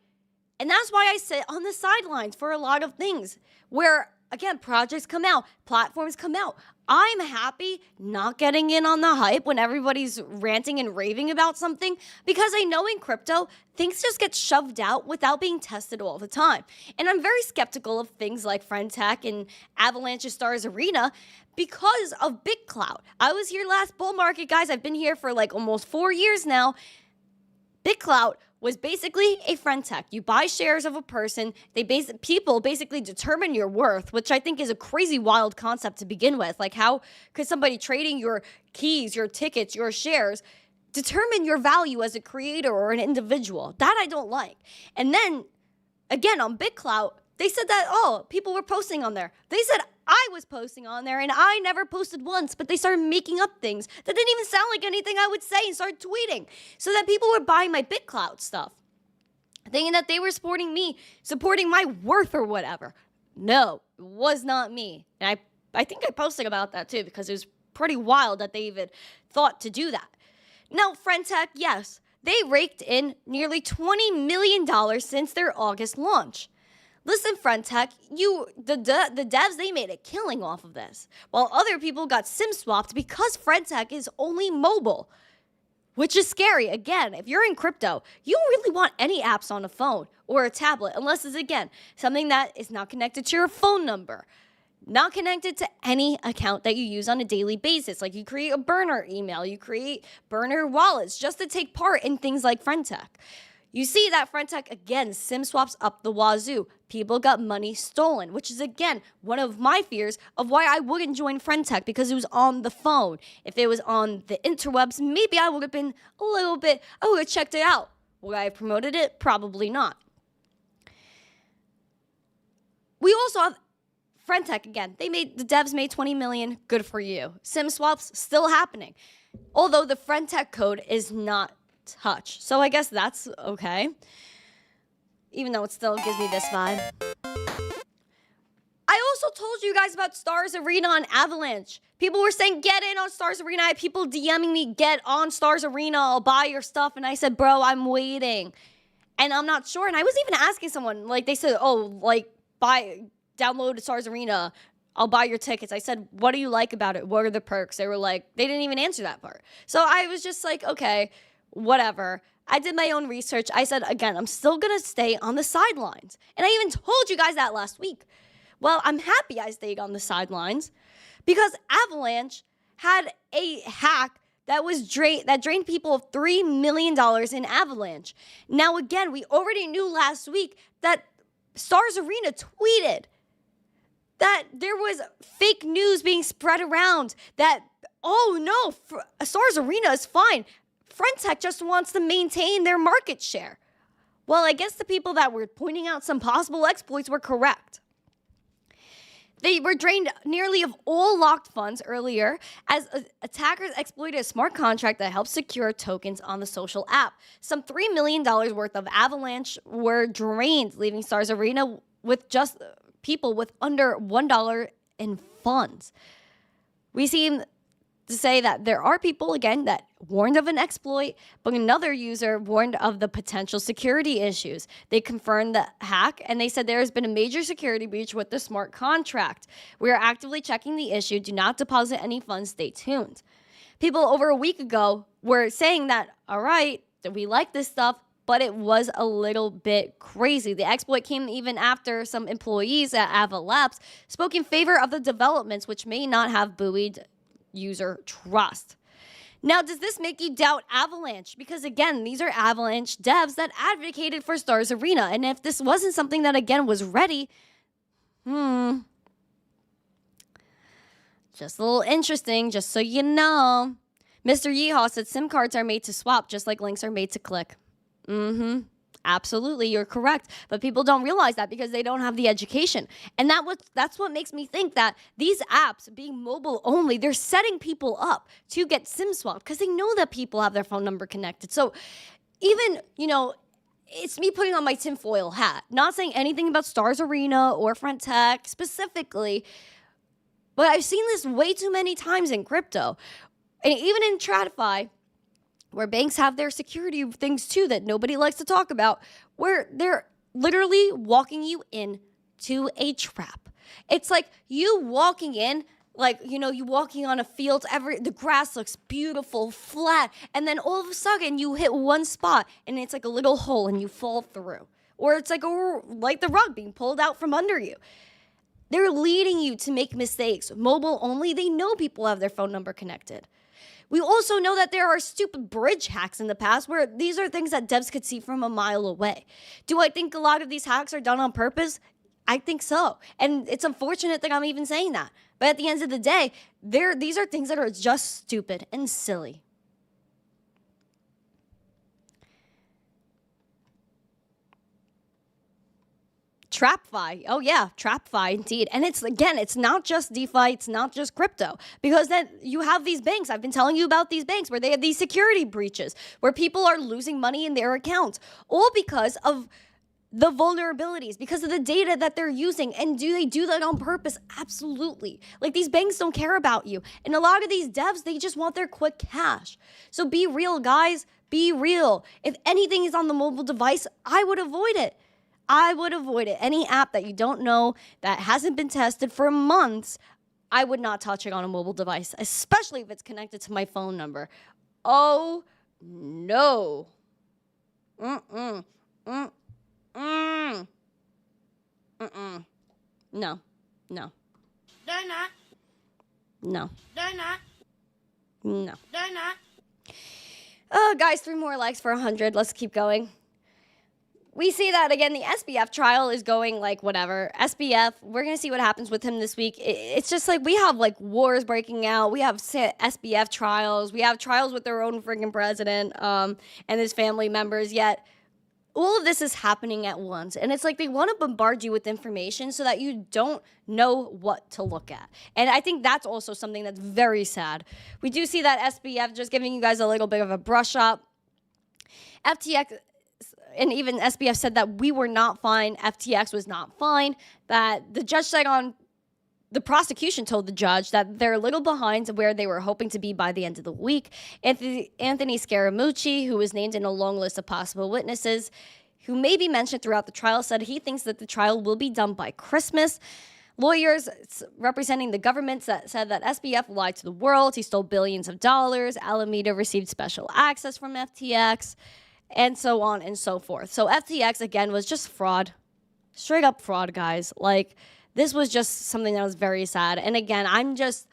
And that's why I sit on the sidelines for a lot of things where, again, projects come out, platforms come out. I'm happy not getting in on the hype when everybody's ranting and raving about something because I know in crypto, things just get shoved out without being tested all the time. And I'm very skeptical of things like Friend Tech and Avalanche Stars Arena because of BitClout. I was here last bull market, guys. I've been here for like almost 4 years now. BitClout was basically a Friend Tech. You buy shares of a person. People basically determine your worth, which I think is a crazy wild concept to begin with. Like, how could somebody trading your keys, your tickets, your shares determine your value as a creator or an individual? That I don't like. And then, again, on BitClout, they said that, people were posting on there. They said I was posting on there, and I never posted once, but they started making up things that didn't even sound like anything I would say and started tweeting so that people were buying my BitClout stuff, thinking that they were supporting me, supporting my worth or whatever. No, it was not me. And I think I posted about that too because it was pretty wild that they even thought to do that. Now, Friend Tech, yes, they raked in nearly $20 million since their August launch. Listen, Friend Tech, the devs, they made a killing off of this, while other people got SIM swapped because Friend Tech is only mobile, which is scary. Again, if you're in crypto, you don't really want any apps on a phone or a tablet unless it's, again, something that is not connected to your phone number, not connected to any account that you use on a daily basis. Like you create a burner email, you create burner wallets just to take part in things like Friend Tech. You see that Friend Tech, again, SIM swaps up the wazoo. People got money stolen, which is, again, one of my fears of why I wouldn't join Friend Tech because it was on the phone. If it was on the interwebs, maybe I would have been a little bit, I would have checked it out. Would I have promoted it? Probably not. We also have Friend Tech, again, the devs made 20 million. Good for you. SIM swaps still happening. Although the Friend Tech code is not touch. So I guess that's okay. Even though it still gives me this vibe. I also told you guys about Stars Arena on Avalanche. People were saying, get in on Stars Arena. I had people DMing me, get on Stars Arena. I'll buy your stuff. And I said, bro, I'm waiting. And I'm not sure. And I was even asking someone, like they said, download Stars Arena. I'll buy your tickets. I said, what do you like about it? What are the perks? They were like, they didn't even answer that part. So I was just like, okay, whatever. I did my own research. I said, again, I'm still going to stay on the sidelines. And I even told you guys that last week. Well, I'm happy I stayed on the sidelines because Avalanche had a hack that drained people of $3 million in Avalanche. Now, again, we already knew last week that Stars Arena tweeted that there was fake news being spread around that, oh no, Stars Arena is fine. Friendtech just wants to maintain their market share. Well, I guess the people that were pointing out some possible exploits were correct. They were drained nearly of all locked funds earlier as attackers exploited a smart contract that helped secure tokens on the social app. Some $3 million worth of Avalanche were drained, leaving Stars Arena with just people with under $1 in funds. We seem to say that there are people, again, that warned of an exploit, but another user warned of the potential security issues. They confirmed the hack, and they said there has been a major security breach with the smart contract. We are actively checking the issue. Do not deposit any funds. Stay tuned. People over a week ago were saying that, all right, we like this stuff, but it was a little bit crazy. The exploit came even after some employees at Ava Labs spoke in favor of the developments, which may not have buoyed user trust. Now, does this make you doubt Avalanche? Because again, these are Avalanche devs that advocated for Stars Arena. And if this wasn't something that, again, was ready, just a little interesting, just so you know. Mr. Yeehaw said SIM cards are made to swap, just like links are made to click. Absolutely, you're correct. But people don't realize that because they don't have the education. And that's what makes me think that these apps, being mobile only, they're setting people up to get SIM swapped because they know that people have their phone number connected. So even, it's me putting on my tinfoil hat, not saying anything about Stars Arena or Friendtech specifically, but I've seen this way too many times in crypto. And even in TradFi, where banks have their security things too that nobody likes to talk about, where they're literally walking you into a trap. It's like you walking in, like, you walking on a field, the grass looks beautiful, flat, and then all of a sudden you hit one spot and it's like a little hole and you fall through. Or it's like the rug being pulled out from under you. They're leading you to make mistakes. Mobile only, they know people have their phone number connected. We also know that there are stupid bridge hacks in the past where these are things that devs could see from a mile away. Do I think a lot of these hacks are done on purpose? I think so. And it's unfortunate that I'm even saying that. But at the end of the day, these are things that are just stupid and silly. TradFi. Oh yeah, TradFi indeed. And it's not just DeFi, it's not just crypto. Because then you have these banks. I've been telling you about these banks where they have these security breaches, where people are losing money in their accounts, all because of the vulnerabilities, because of the data that they're using. And do they do that on purpose? Absolutely. Like, these banks don't care about you. And a lot of these devs, they just want their quick cash. So be real, guys. Be real. If anything is on the mobile device, I would avoid it. I would avoid it. Any app that you don't know, that hasn't been tested for months, I would not touch it on a mobile device, especially if it's connected to my phone number. Oh, no. No. No. They're not. No. They're not. No. They're not. Oh, guys, 3 more likes for 100. Let's keep going. We see that, again, the SBF trial is going like whatever. SBF, we're going to see what happens with him this week. It's just like we have like wars breaking out. We have SBF trials. We have trials with their own freaking president and his family members. Yet all of this is happening at once. And it's like they want to bombard you with information so that you don't know what to look at. And I think that's also something that's very sad. We do see that SBF, just giving you guys a little bit of a brush up. FTX... And even SBF said that we were not fine. FTX was not fine. That the judge said the prosecution told the judge that they're a little behind where they were hoping to be by the end of the week. Anthony Scaramucci, who was named in a long list of possible witnesses, who may be mentioned throughout the trial, said he thinks that the trial will be done by Christmas. Lawyers representing the government said that SBF lied to the world. He stole billions of dollars. Alameda received special access from FTX. And so on and so forth. So FTX, again, was just fraud. Straight up fraud, guys. Like, this was just something that was very sad. And again, I'm just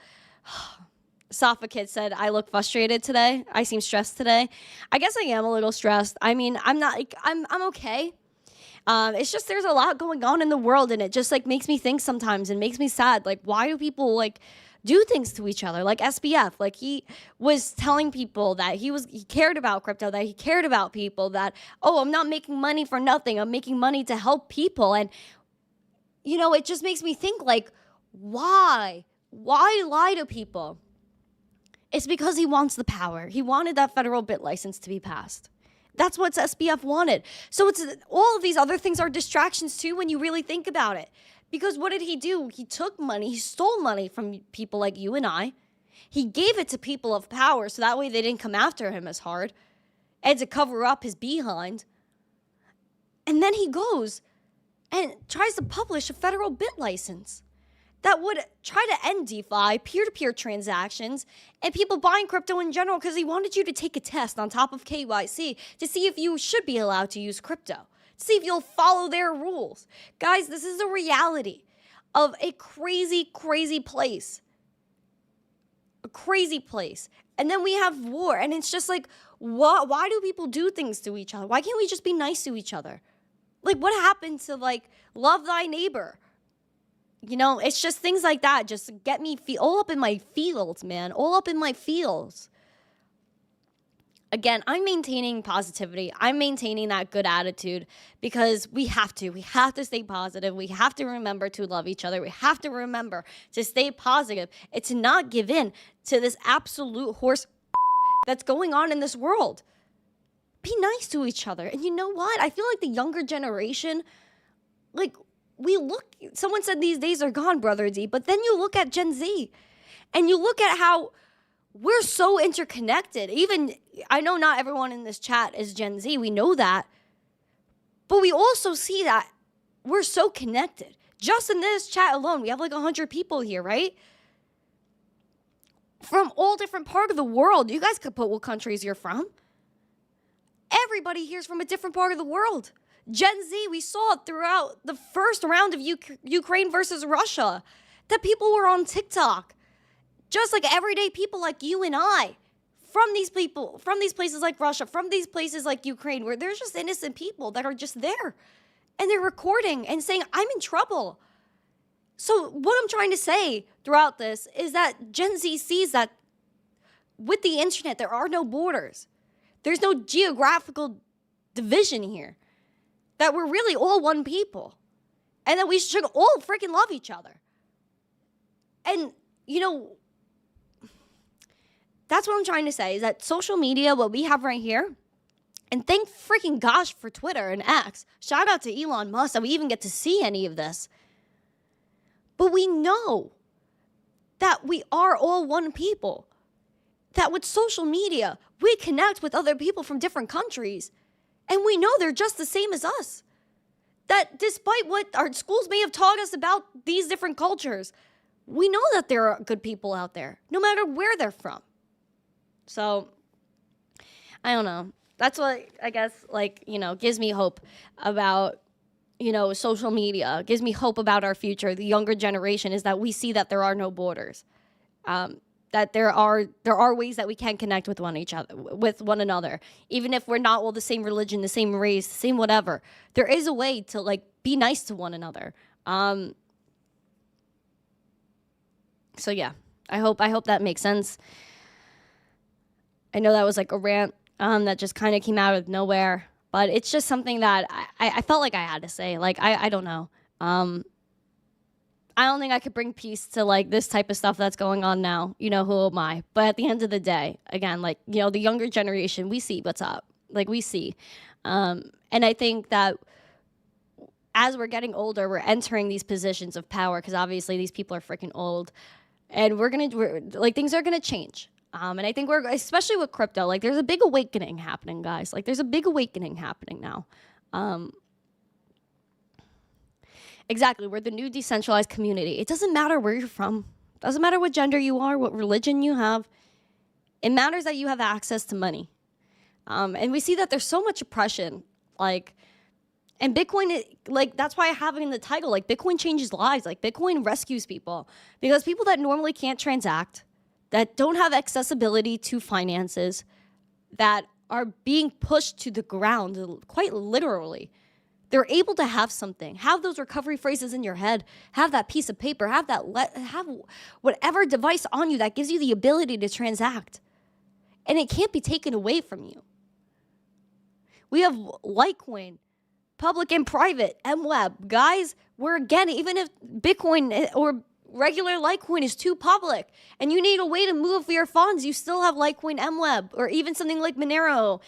Safa Kid said, I look frustrated today. I seem stressed today. I guess I am a little stressed. I mean, I'm not, like, I'm okay. It's just there's a lot going on in the world, and it just like makes me think sometimes and makes me sad. Like, why do people like do things to each other? Like SBF, like he was telling people that he cared about crypto, that he cared about people, that, oh, I'm not making money for nothing. I'm making money to help people. And, you know, it just makes me think like, why? Why lie to people? It's because he wants the power. He wanted that federal bit license to be passed. That's what SBF wanted. So it's all of these other things are distractions too when you really think about it. Because what did he do? He took money. He stole money from people like you and I. He gave it to people of power so that way they didn't come after him as hard and to cover up his behind. And then he goes and tries to publish a federal bit license that would try to end DeFi, peer-to-peer transactions, and people buying crypto in general because he wanted you to take a test on top of KYC to see if you should be allowed to use crypto, to see if you'll follow their rules. Guys, this is the reality of a crazy, crazy place. A crazy place. And then we have war, and it's just like, why do people do things to each other? Why can't we just be nice to each other? Like, what happened to, like, love thy neighbor? You know, it's just things like that just get me all up in my feels, man. All up in my feels. Again, I'm maintaining positivity. I'm maintaining that good attitude because we have to. We have to stay positive. We have to remember to love each other. We have to remember to stay positive and to not give in to this absolute horse that's going on in this world. Be nice to each other. And you know what? I feel like the younger generation, like, someone said these days are gone, Brother D, but then you look at Gen Z and you look at how we're so interconnected. Even, I know not everyone in this chat is Gen Z, we know that, but we also see that we're so connected. Just in this chat alone, we have like 100 people here, right? From all different parts of the world. You guys could put what countries you're from. Everybody here's from a different part of the world. Gen Z, we saw it throughout the first round of Ukraine versus Russia, that people were on TikTok. Just like everyday people like you and I, from these people, from these places like Russia, from these places like Ukraine, where there's just innocent people that are just there. And they're recording and saying, I'm in trouble. So what I'm trying to say throughout this is that Gen Z sees that with the internet, there are no borders. There's no geographical division here. That we're really all one people. And that we should all freaking love each other. And, you know, that's what I'm trying to say, is that social media, what we have right here, and thank freaking gosh for Twitter and X. Shout out to Elon Musk that we even get to see any of this. But we know that we are all one people. That with social media, we connect with other people from different countries. And we know they're just the same as us. That despite what our schools may have taught us about these different cultures, we know that there are good people out there, no matter where they're from. So, I don't know. That's what, I guess, like, you know, gives me hope about, you know, social media. Gives me hope about our future, the younger generation, is that we see that there are no borders. That there are ways that we can connect with one another, even if we're not all the same religion, the same race, the same whatever. There is a way to like be nice to one another. So yeah, I hope that makes sense. I know that was like a rant that just kind of came out of nowhere, but it's just something that I felt like I had to say. Like I don't know. I don't think I could bring peace to like this type of stuff that's going on now. You know, who am I? But at the end of the day, again, like, you know, the younger generation, we see what's up. Like we see. And I think that as we're getting older, we're entering these positions of power because obviously these people are freaking old. And we're things are going to change. And I think especially with crypto, like there's a big awakening happening, guys. Like there's a big awakening happening now. Exactly. We're the new decentralized community. It doesn't matter where you're from. It doesn't matter what gender you are, what religion you have. It matters that you have access to money. And we see that there's so much oppression. Like, and Bitcoin, like, that's why I have it in the title. Like, Bitcoin changes lives. Like, Bitcoin rescues people. Because people that normally can't transact, that don't have accessibility to finances, that are being pushed to the ground, quite literally. They're able to have something, have those recovery phrases in your head, have that piece of paper, have whatever device on you that gives you the ability to transact. And it can't be taken away from you. We have Litecoin, public and private, MWeb. Guys, we're again, even if Bitcoin or regular Litecoin is too public and you need a way to move your funds, you still have Litecoin MWeb or even something like Monero,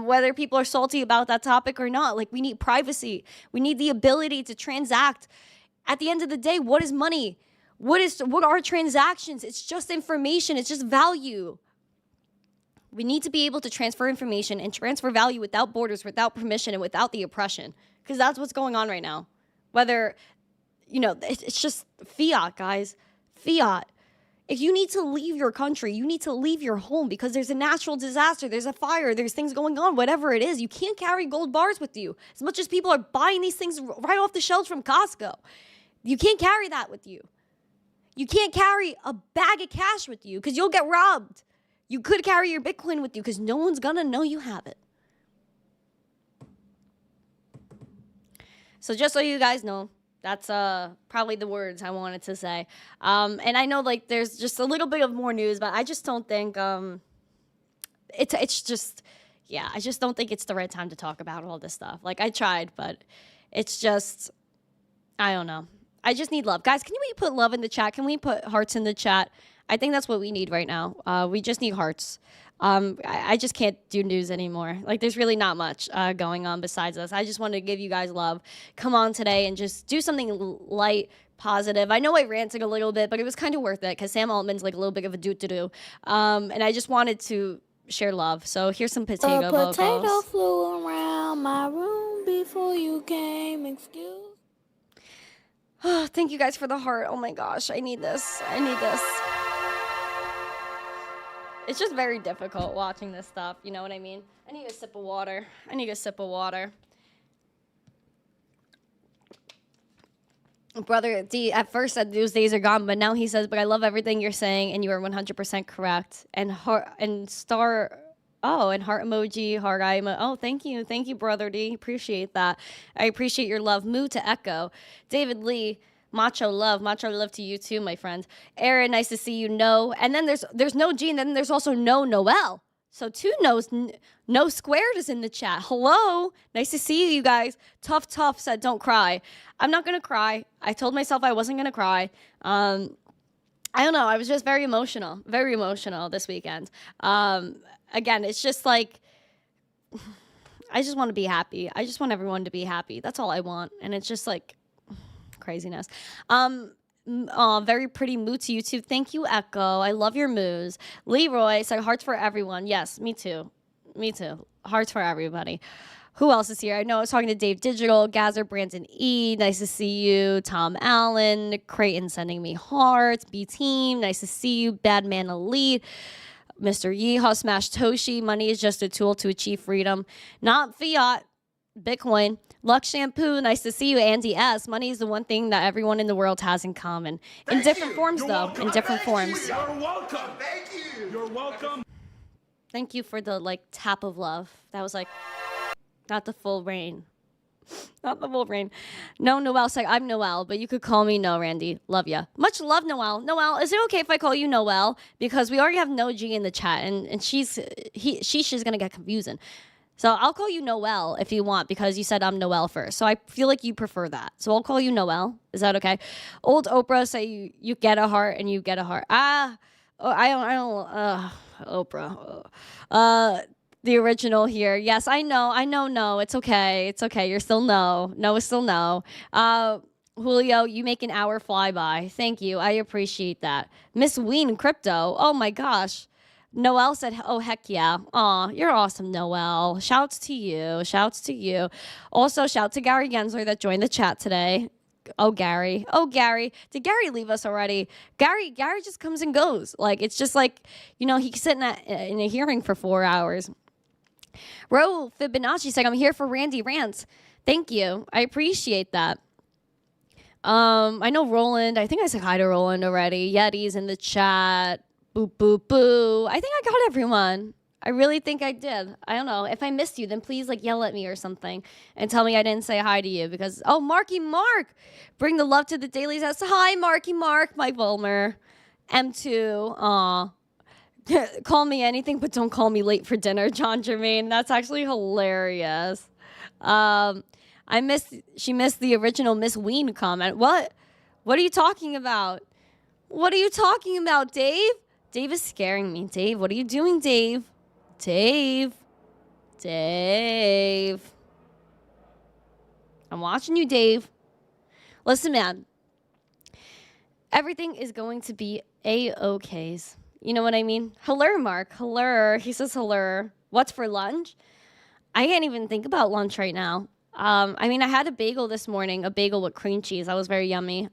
whether people are salty about that topic or not. Like, we need privacy. We need the ability to transact. At the end of the day, what is money? What are transactions? It's just information. It's just value. We need to be able to transfer information and transfer value without borders, without permission, and without the oppression, because that's what's going on right now. Whether, it's just fiat, guys. Fiat. If you need to leave your country, you need to leave your home because there's a natural disaster, there's a fire, there's things going on, whatever it is, you can't carry gold bars with you. As much as people are buying these things right off the shelves from Costco, you can't carry that with you. You can't carry a bag of cash with you because you'll get robbed. You could carry your Bitcoin with you because no one's going to know you have it. So just so you guys know, that's probably the words I wanted to say. And I know there's just a little bit of more news, but I just don't think it's just, I just don't think it's the right time to talk about all this stuff. I tried, but it's just, I don't know. I just need love. Guys, can we put love in the chat? Can we put hearts in the chat? I think that's what we need right now. We just need hearts. I just can't do news anymore. There's really not much going on besides this. I just wanted to give you guys love. Come on today and just do something light, positive. I know I ranted a little bit, but it was kind of worth it because Sam Altman's a little bit of a doo-doo-doo. And I just wanted to share love. So here's some potato vocals. A potato flew around my room before you came. Excuse. Oh, thank you guys for the heart. Oh my gosh, I need this. I need this. It's just very difficult watching this stuff. You know what I mean? I need a sip of water. I need a sip of water. Brother D at first said those days are gone, but now he says, but I love everything you're saying, and you are 100% correct. And heart and star, and heart emoji, heart eye emoji. Oh, thank you, Brother D. Appreciate that. I appreciate your love. Moo to Echo. David Lee. Macho love to you too, my friend. Aaron, nice to see you. No, and then there's no G, and then there's also no Noel. So two no's. No squared is in the chat. Hello, nice to see you guys. Tough said don't cry. I'm not gonna cry. I told myself I wasn't gonna cry. I don't know. I was just very emotional this weekend. Again, it's just I just want to be happy. I just want everyone to be happy. That's all I want, and it's just craziness. Very pretty moo to YouTube. Thank you, Echo. I love your moos. Leroy said hearts for everyone. Yes, me too. Hearts for everybody. Who else is here? I know I was talking to Dave Digital, Gazer, Brandon E. Nice to see you. Tom Allen, Creighton sending me hearts. B Team, nice to see you. Badman Elite. Mr. Yeehaw, Smash Toshi. Money is just a tool to achieve freedom, not fiat. Bitcoin. Lux Shampoo, nice to see you. Andy S. Money is the one thing that everyone in the world has in common. In different forms, though. In different forms. You're welcome. Thank you. You're welcome. Thank you for the, tap of love. That was, not the full rain. Not the full rain. No, Noel said, I'm Noel, but you could call me No, Randy. Love ya. Much love, Noel. Noel, is it okay if I call you Noel? Because we already have No G in the chat, and she's going to get confusing. So I'll call you Noel if you want, because you said I'm Noel first. So I feel like you prefer that. So I'll call you Noel. Is that okay? Old Oprah say you get a heart and you get a heart. I don't, Oprah. The original here. Yes, I know, no. It's okay. You're still no. No is still no. Julio, you make an hour flyby. Thank you. I appreciate that. Miss Ween Crypto. Oh my gosh. Noel said, oh, heck yeah. Aw, you're awesome, Noel. Shouts to you. Also, shout to Gary Gensler that joined the chat today. Oh, Gary. Did Gary leave us already? Gary just comes and goes. It's just he's sitting in a hearing for 4 hours. Ro Fibonacci said, I'm here for Randy Rants. Thank you. I appreciate that. I know Roland. I think I said hi to Roland already. Yeti's in the chat. Boo, boo, boo. I think I got everyone. I really think I did. I don't know. If I missed you, then please like yell at me or something and tell me I didn't say hi to you because, oh, Marky Mark. Bring the love to the Daily Zest. Hi, Marky Mark, Mike Volmer. M2. Aw. Call me anything, but don't call me late for dinner, John Jermaine. That's actually hilarious. She missed the original Miss Ween comment. What? What are you talking about? What are you talking about, Dave? Dave is scaring me. Dave, what are you doing, Dave? Dave. I'm watching you, Dave. Listen, man. Everything is going to be A-OKs. You know what I mean? Hello, Mark. Hello. He says hello. What's for lunch? I can't even think about lunch right now. I mean, I had a bagel this morning, a bagel with cream cheese. That was very yummy.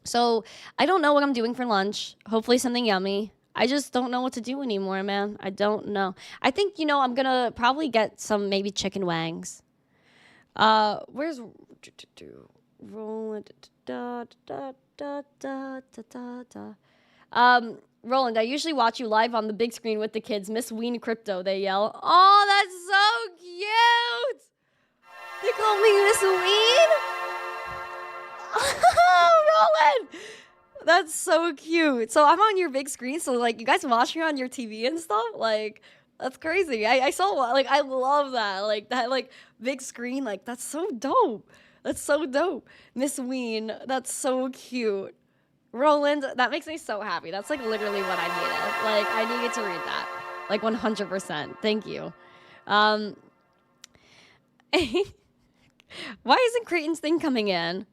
So I don't know what I'm doing for lunch. Hopefully something yummy. I just don't know what to do anymore, man. I don't know. I think, I'm going to probably get some maybe chicken wangs. Where's Roland? Roland, I usually watch you live on the big screen with the kids. Miss Ween Crypto, they yell. Oh, that's so cute. They call me Miss Ween? Oh, Roland. That's so cute. So I'm on your big screen. So like you guys watch me on your TV and stuff. Like that's crazy. I saw like I love that. Like that like big screen. Like that's so dope. That's so dope. Miss Ween. That's so cute. Roland, that makes me so happy. That's like literally what I needed. Like I needed to read that. Like 100%. Thank you. Why isn't Creighton's thing coming in?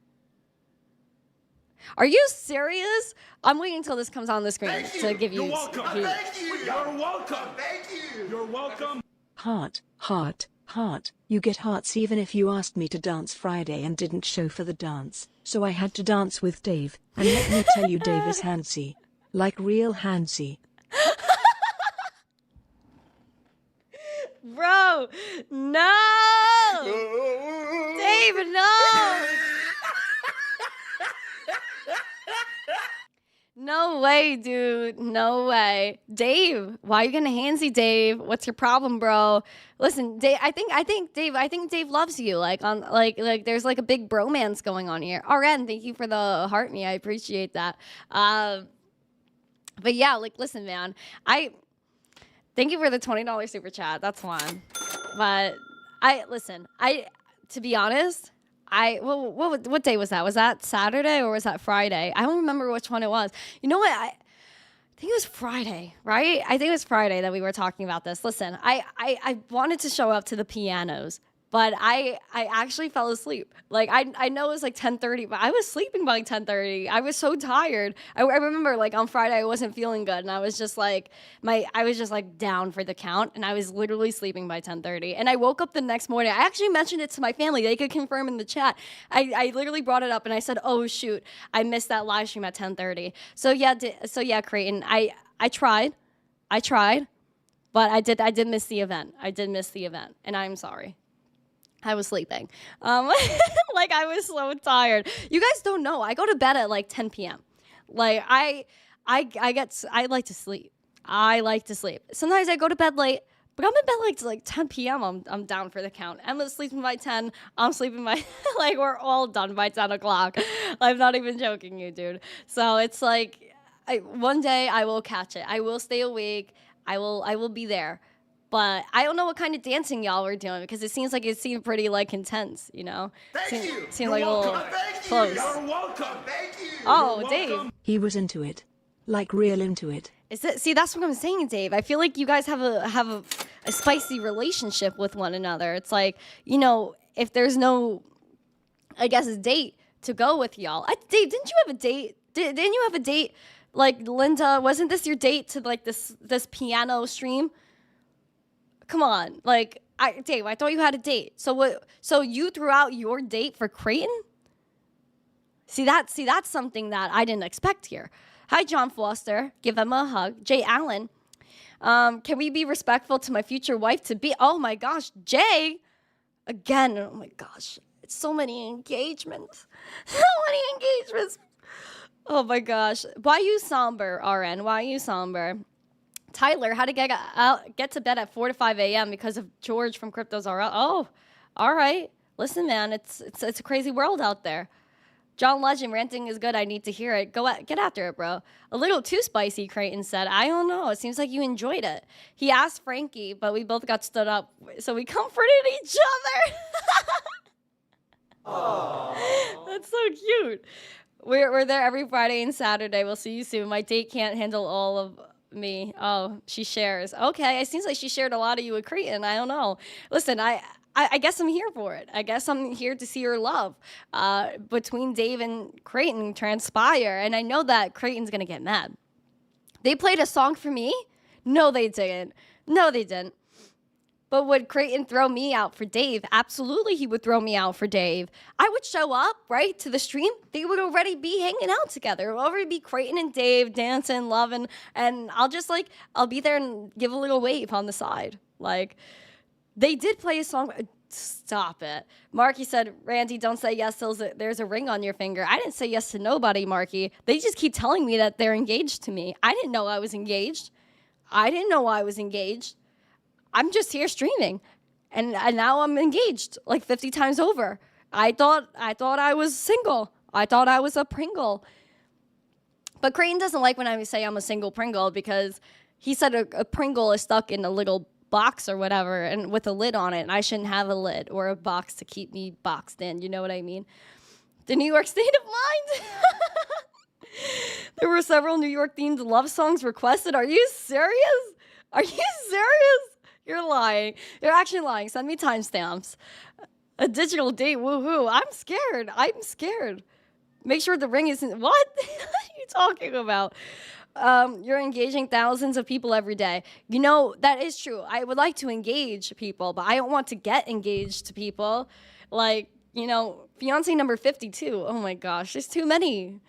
Are you serious? I'm waiting until this comes on the screen to give you. You're welcome. Thank you. You're welcome. Thank you. You're welcome. Heart, heart, heart. You get hearts even if you asked me to dance Friday and didn't show for the dance. So I had to dance with Dave. And let me tell you, Dave is handsy. Like real handsy. Bro, no! Dave, no! No way, dude. No way. Dave, why are you gonna handsy Dave? What's your problem, bro? Listen, Dave, I think Dave loves you. Like on like there's like a big bromance going on here. Ren, thank you for the heart me. I appreciate that. But yeah, like listen, man. Thank you for the $20 super chat. That's one. But to be honest, what day was that? Was that Saturday or was that Friday? I don't remember which one it was. You know what? I think it was Friday, right? I think it was Friday that we were talking about this. Listen, I wanted to show up to the pianos, but I actually fell asleep. Like I know it was like 10:30, but I was sleeping by like 10:30. I was so tired. I remember like on Friday I wasn't feeling good, and I was just like down for the count, and I was literally sleeping by 10:30. And I woke up the next morning. I actually mentioned it to my family. They could confirm in the chat. I literally brought it up, and I said, "Oh shoot, I missed that live stream at 10:30." So yeah, Creighton, I tried, but I did miss the event. I did miss the event, and I'm sorry. I was sleeping. Like I was so tired. You guys don't know. I go to bed at like 10 p.m. Like I like to sleep. I like to sleep. Sometimes I go to bed late, but I'm in bed like 10 p.m. I'm down for the count. Emma's sleeping by 10. I'm sleeping by like we're all done by 10 o'clock. I'm not even joking you, dude. So it's like one day I will catch it. I will stay awake. I will be there. But I don't know what kind of dancing y'all were doing because it seemed pretty like intense, you know? Thank you. Seemed You're like welcome. a little Thank close. you. You're welcome. Thank you. Oh, You're Dave. welcome. He was into it. Like real into it. See, that's what I'm saying, Dave. I feel like you guys have a spicy relationship with one another. It's like, if there's no, I guess, a date to go with y'all. Dave, didn't you have a date? Didn't you have a date? Like Linda, wasn't this your date to like this piano stream? Come on, like Dave, I thought you had a date. So what? So you threw out your date for Creighton? See that's something that I didn't expect here. Hi, John Foster. Give them a hug. Jay Allen. Can we be respectful to my future wife to be? Oh my gosh, Jay. Again. Oh my gosh, it's so many engagements. So many engagements. Oh my gosh. Why you somber, RN? Why you somber? Tyler, how to get to bed at 4 to 5 a.m. because of George from Cryptos R Us. Oh, all right. Listen, man, it's a crazy world out there. John Legend, ranting is good. I need to hear it. Get after it, bro. A little too spicy, Creighton said. I don't know. It seems like you enjoyed it. He asked Frankie, but we both got stood up, so we comforted each other. That's so cute. We're there every Friday and Saturday. We'll see you soon. My date can't handle all of me. Oh, she shares. Okay, it seems like she shared a lot of you with Creighton. I don't know. Listen, I guess I'm here for it. I guess I'm here to see your love between Dave and Creighton transpire. And I know that Creighton's going to get mad. They played a song for me? No, they didn't. No, they didn't. But would Creighton throw me out for Dave? Absolutely, he would throw me out for Dave. I would show up, right, to the stream. They would already be hanging out together. It would already be Creighton and Dave dancing, loving. And I'll be there and give a little wave on the side. Like, they did play a song. Stop it. Marky said, Randy, don't say yes till there's a ring on your finger. I didn't say yes to nobody, Marky. They just keep telling me that they're engaged to me. I didn't know I was engaged. I'm just here streaming. And now I'm engaged like 50 times over. I thought I was single. I thought I was a Pringle. But Creighton doesn't like when I say I'm a single Pringle because he said a Pringle is stuck in a little box or whatever and with a lid on it, and I shouldn't have a lid or a box to keep me boxed in. You know what I mean? The New York State of Mind. There were several New York themed love songs requested. Are you serious? You're lying. You're actually lying. Send me timestamps. A digital date, woohoo. I'm scared. Make sure the ring isn't. What are you talking about? You're engaging thousands of people every day. You know, that is true. I would like to engage people, but I don't want to get engaged to people. Like, you know, fiance number 52. Oh my gosh, there's too many.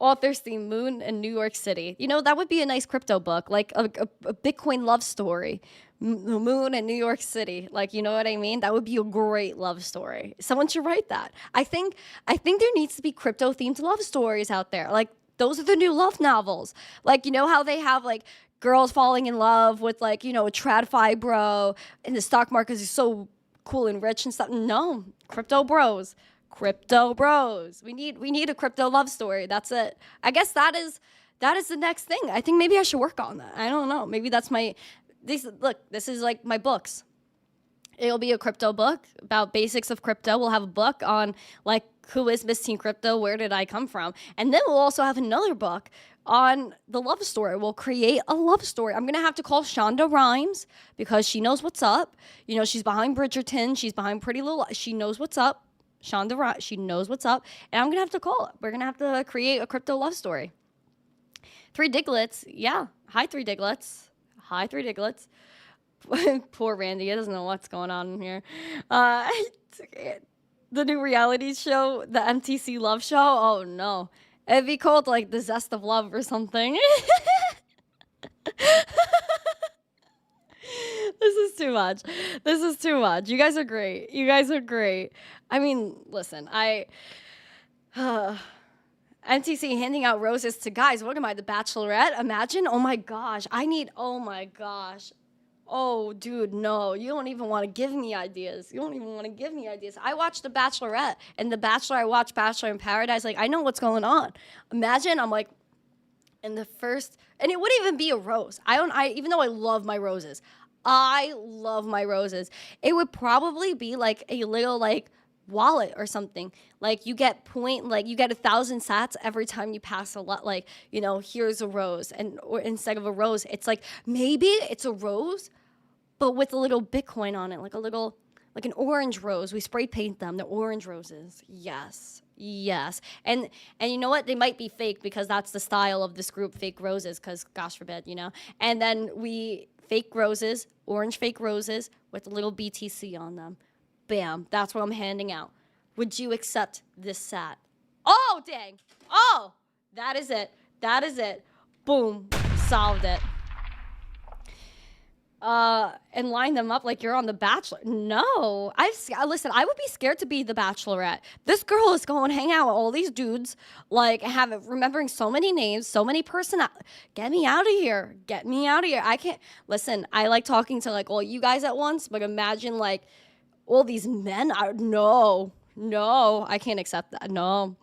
Authors theme Moon and New York City. You know, that would be a nice crypto book, like a Bitcoin love story. Moon and New York City. Like, you know what I mean? That would be a great love story. Someone should write that. I think there needs to be crypto themed love stories out there. Like, those are the new love novels. Like, you know how they have like girls falling in love with like, you know, a TradFi bro and the stock market is so cool and rich and stuff. No, crypto bros. We need a crypto love story. That's it. I guess that is the next thing. I think maybe I should work on that. I don't know. Maybe that's this is like my books. It'll be a crypto book about basics of crypto. We'll have a book on like who is missteencrypto, where did I come from? And then we'll also have another book on the love story. We'll create a love story. I'm going to have to call Shonda Rhimes because she knows what's up. You know, she's behind Bridgerton. She's behind Pretty Little. She knows what's up. Shonda Rhimes, she knows what's up. And I'm going to have to call it. We're going to have to create a crypto love story. 3 Diglets. Yeah. Hi, 3 Diglets. Poor Randy. He doesn't know what's going on in here. The new reality show, the MTC Love Show. Oh, no. It'd be called, like, The Zest of Love or something. This is too much. You guys are great. I mean, listen, MTC handing out roses to guys. What am I, the Bachelorette? Imagine. Oh, my gosh. Oh, dude, no. You don't even want to give me ideas. I watched The Bachelorette, and The Bachelor, I watched Bachelor in Paradise. Like, I know what's going on. Imagine, I'm like, in the first, and it wouldn't even be a rose. Even though I love my roses. It would probably be like a little, like, wallet or something. Like, you get 1,000 sats every time you pass a lot. Like, you know, here's a rose, or instead of a rose, it's like maybe it's a rose, but with a little Bitcoin on it, like an orange rose. We spray paint them. They're orange roses. Yes. And you know what? They might be fake because that's the style of this group, fake roses. Because gosh forbid, you know. And then we fake roses, orange fake roses with a little BTC on them. Bam, that's what I'm handing out. Would you accept this sat? Oh, dang. Oh, that is it. Boom, solved it. and line them up like you're on The Bachelor. No, listen, I would be scared to be the Bachelorette. This girl is going to hang out with all these dudes, like remembering so many names, so many Get me out of here. Get me out of here. I can't, listen, I like talking to like all you guys at once, but imagine like all these men. No, I can't accept that. No.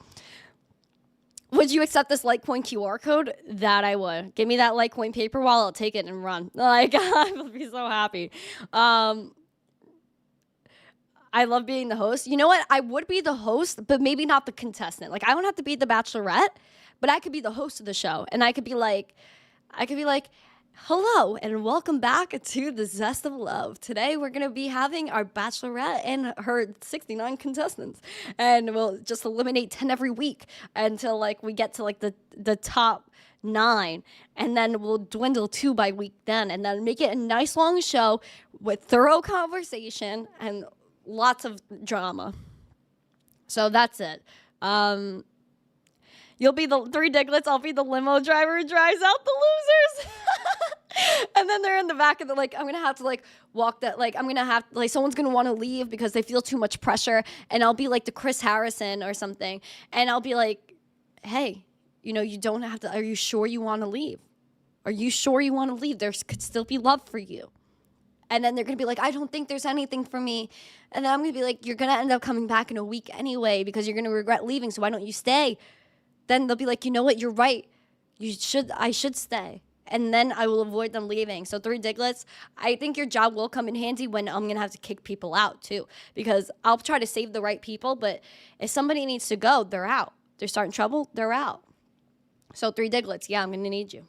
Would you accept this Litecoin QR code? That I would. Give me that Litecoin paper wallet. I'll take it and run. Like, I would be so happy. I love being the host. You know what? I would be the host, but maybe not the contestant. Like, I don't have to be the Bachelorette, but I could be the host of the show. And I could be like, hello and welcome back to the Zest of Love. Today we're going to be having our Bachelorette and her 69 contestants. And we'll just eliminate 10 every week until like we get to like the top 9. And then we'll dwindle 2 by week then. And then make it a nice long show with thorough conversation and lots of drama. So that's it. You'll be the 3 Diglets. I'll be the limo driver who drives out the losers. And then they're in the back of the, like, I'm going to have to, like, walk that, like, I'm going to have, like, someone's going to want to leave because they feel too much pressure. And I'll be, like, the Chris Harrison or something. And I'll be like, hey, you know, you don't have to, are you sure you want to leave? Are you sure you want to leave? There could still be love for you. And then they're going to be like, I don't think there's anything for me. And then I'm going to be like, you're going to end up coming back in a week anyway because you're going to regret leaving. So why don't you stay? Then they'll be like, you know what? You're right. I should stay. And then I will avoid them leaving. So 3 Diglets, I think your job will come in handy when I'm going to have to kick people out too. Because I'll try to save the right people. But if somebody needs to go, they're out. They're starting trouble, they're out. So 3 Diglets, yeah, I'm going to need you.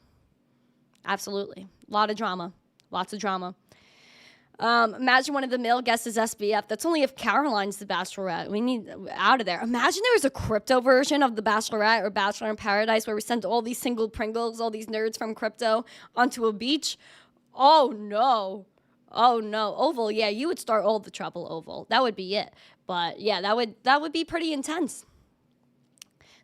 Absolutely. A lot of drama. Lots of drama. Imagine one of the male guests is SBF. That's only if Caroline's the Bachelorette. We need out of there. Imagine there was a crypto version of the Bachelorette or Bachelor in Paradise where we sent all these single Pringles, all these nerds from crypto onto a beach. Oh, no. Oh, no. Oval, yeah, you would start all the trouble, Oval. That would be it. But, yeah, that would be pretty intense.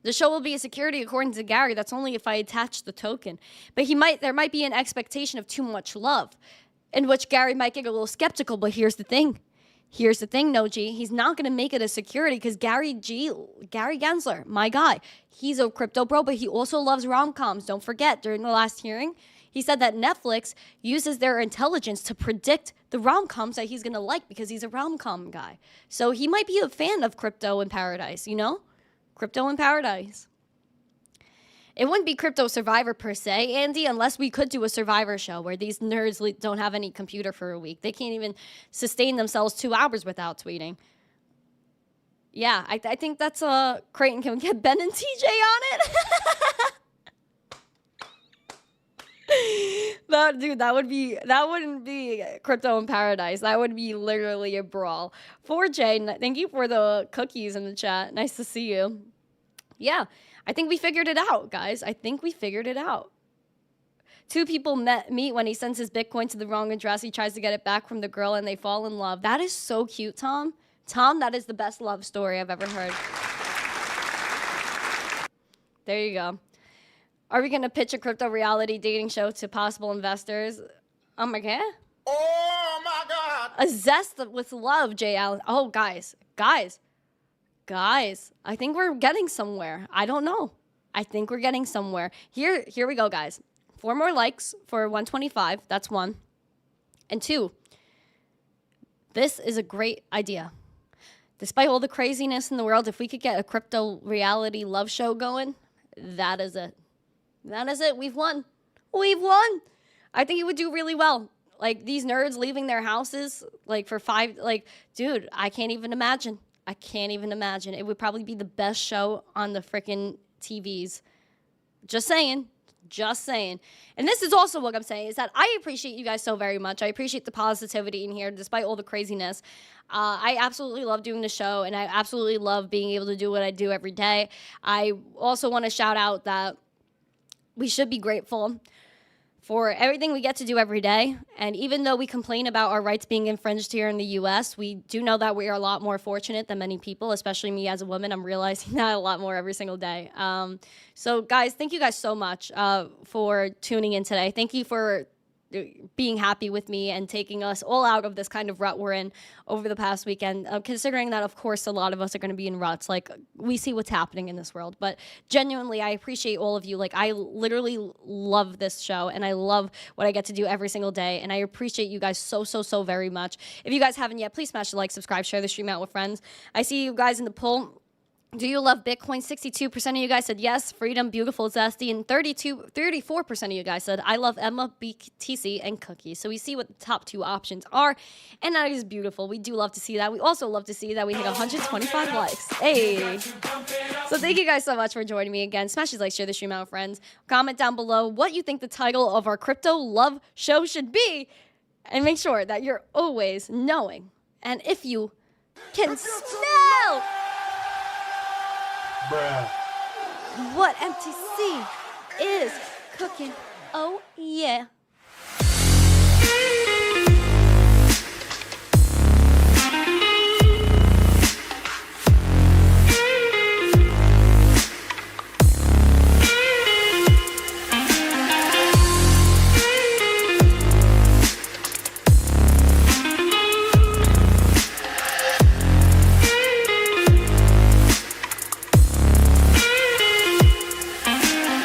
The show will be a security, according to Gary. That's only if I attach the token. But there might be an expectation of too much love, in which Gary might get a little skeptical, but here's the thing. Here's the thing, No G. He's not going to make it a security because Gary Gensler, my guy, he's a crypto bro, but he also loves rom-coms. Don't forget, during the last hearing, he said that Netflix uses their intelligence to predict the rom-coms that he's going to like because he's a rom-com guy. So he might be a fan of Crypto in Paradise, you know? Crypto in Paradise. It wouldn't be Crypto Survivor per se, Andy, unless we could do a Survivor show where these nerds don't have any computer for a week. They can't even sustain themselves 2 hours without tweeting. Yeah, I think that's Creighton can get Ben and TJ on it. That wouldn't be Crypto in Paradise. That would be literally a brawl. 4J, thank you for the cookies in the chat. Nice to see you. Yeah. I think we figured it out, guys. I think we figured it out. 2 people meet when he sends his Bitcoin to the wrong address. He tries to get it back from the girl, and they fall in love. That is so cute, Tom. Tom, that is the best love story I've ever heard. There you go. Are we going to pitch a crypto reality dating show to possible investors? Oh, my God. Oh, my God. A zest with love, Jay Allen. Oh, guys, I think we're getting somewhere. I don't know. I think we're getting somewhere. Here we go, guys. 4 more likes for 125. That's 1. And 2, this is a great idea. Despite all the craziness in the world, if we could get a crypto reality love show going, that is it. That is it. We've won. I think it would do really well. Like, these nerds leaving their houses, like, for 5, like, dude, I can't even imagine. It would probably be the best show on the freaking TVs. Just saying. And this is also what I'm saying, is that I appreciate you guys so very much. I appreciate the positivity in here, despite all the craziness. I absolutely love doing the show, and I absolutely love being able to do what I do every day. I also want to shout out that we should be grateful for everything we get to do every day. And even though we complain about our rights being infringed here in the U.S., we do know that we are a lot more fortunate than many people, especially me as a woman. I'm realizing that a lot more every single day. So, guys, thank you guys so much for tuning in today. Thank you for being happy with me and taking us all out of this kind of rut we're in over the past weekend. Considering that, of course, a lot of us are going to be in ruts. Like, we see what's happening in this world. But genuinely, I appreciate all of you. Like, I literally love this show, and I love what I get to do every single day. And I appreciate you guys so, so, so very much. If you guys haven't yet, please smash the like, subscribe, share the stream out with friends. I see you guys in the poll. Do you love Bitcoin? 62% of you guys said yes. Freedom, beautiful, zesty. And 34% of you guys said I love Emma, BTC, and cookies. So we see what the top 2 options are. And that is beautiful. We do love to see that. We also love to see that we hit 125 likes. Hey. So thank you guys so much for joining me again. Smash these likes, share the stream out with friends. Comment down below what you think the title of our crypto love show should be. And make sure that you're always knowing. And if you can smell what MTC is cooking. Oh, yeah.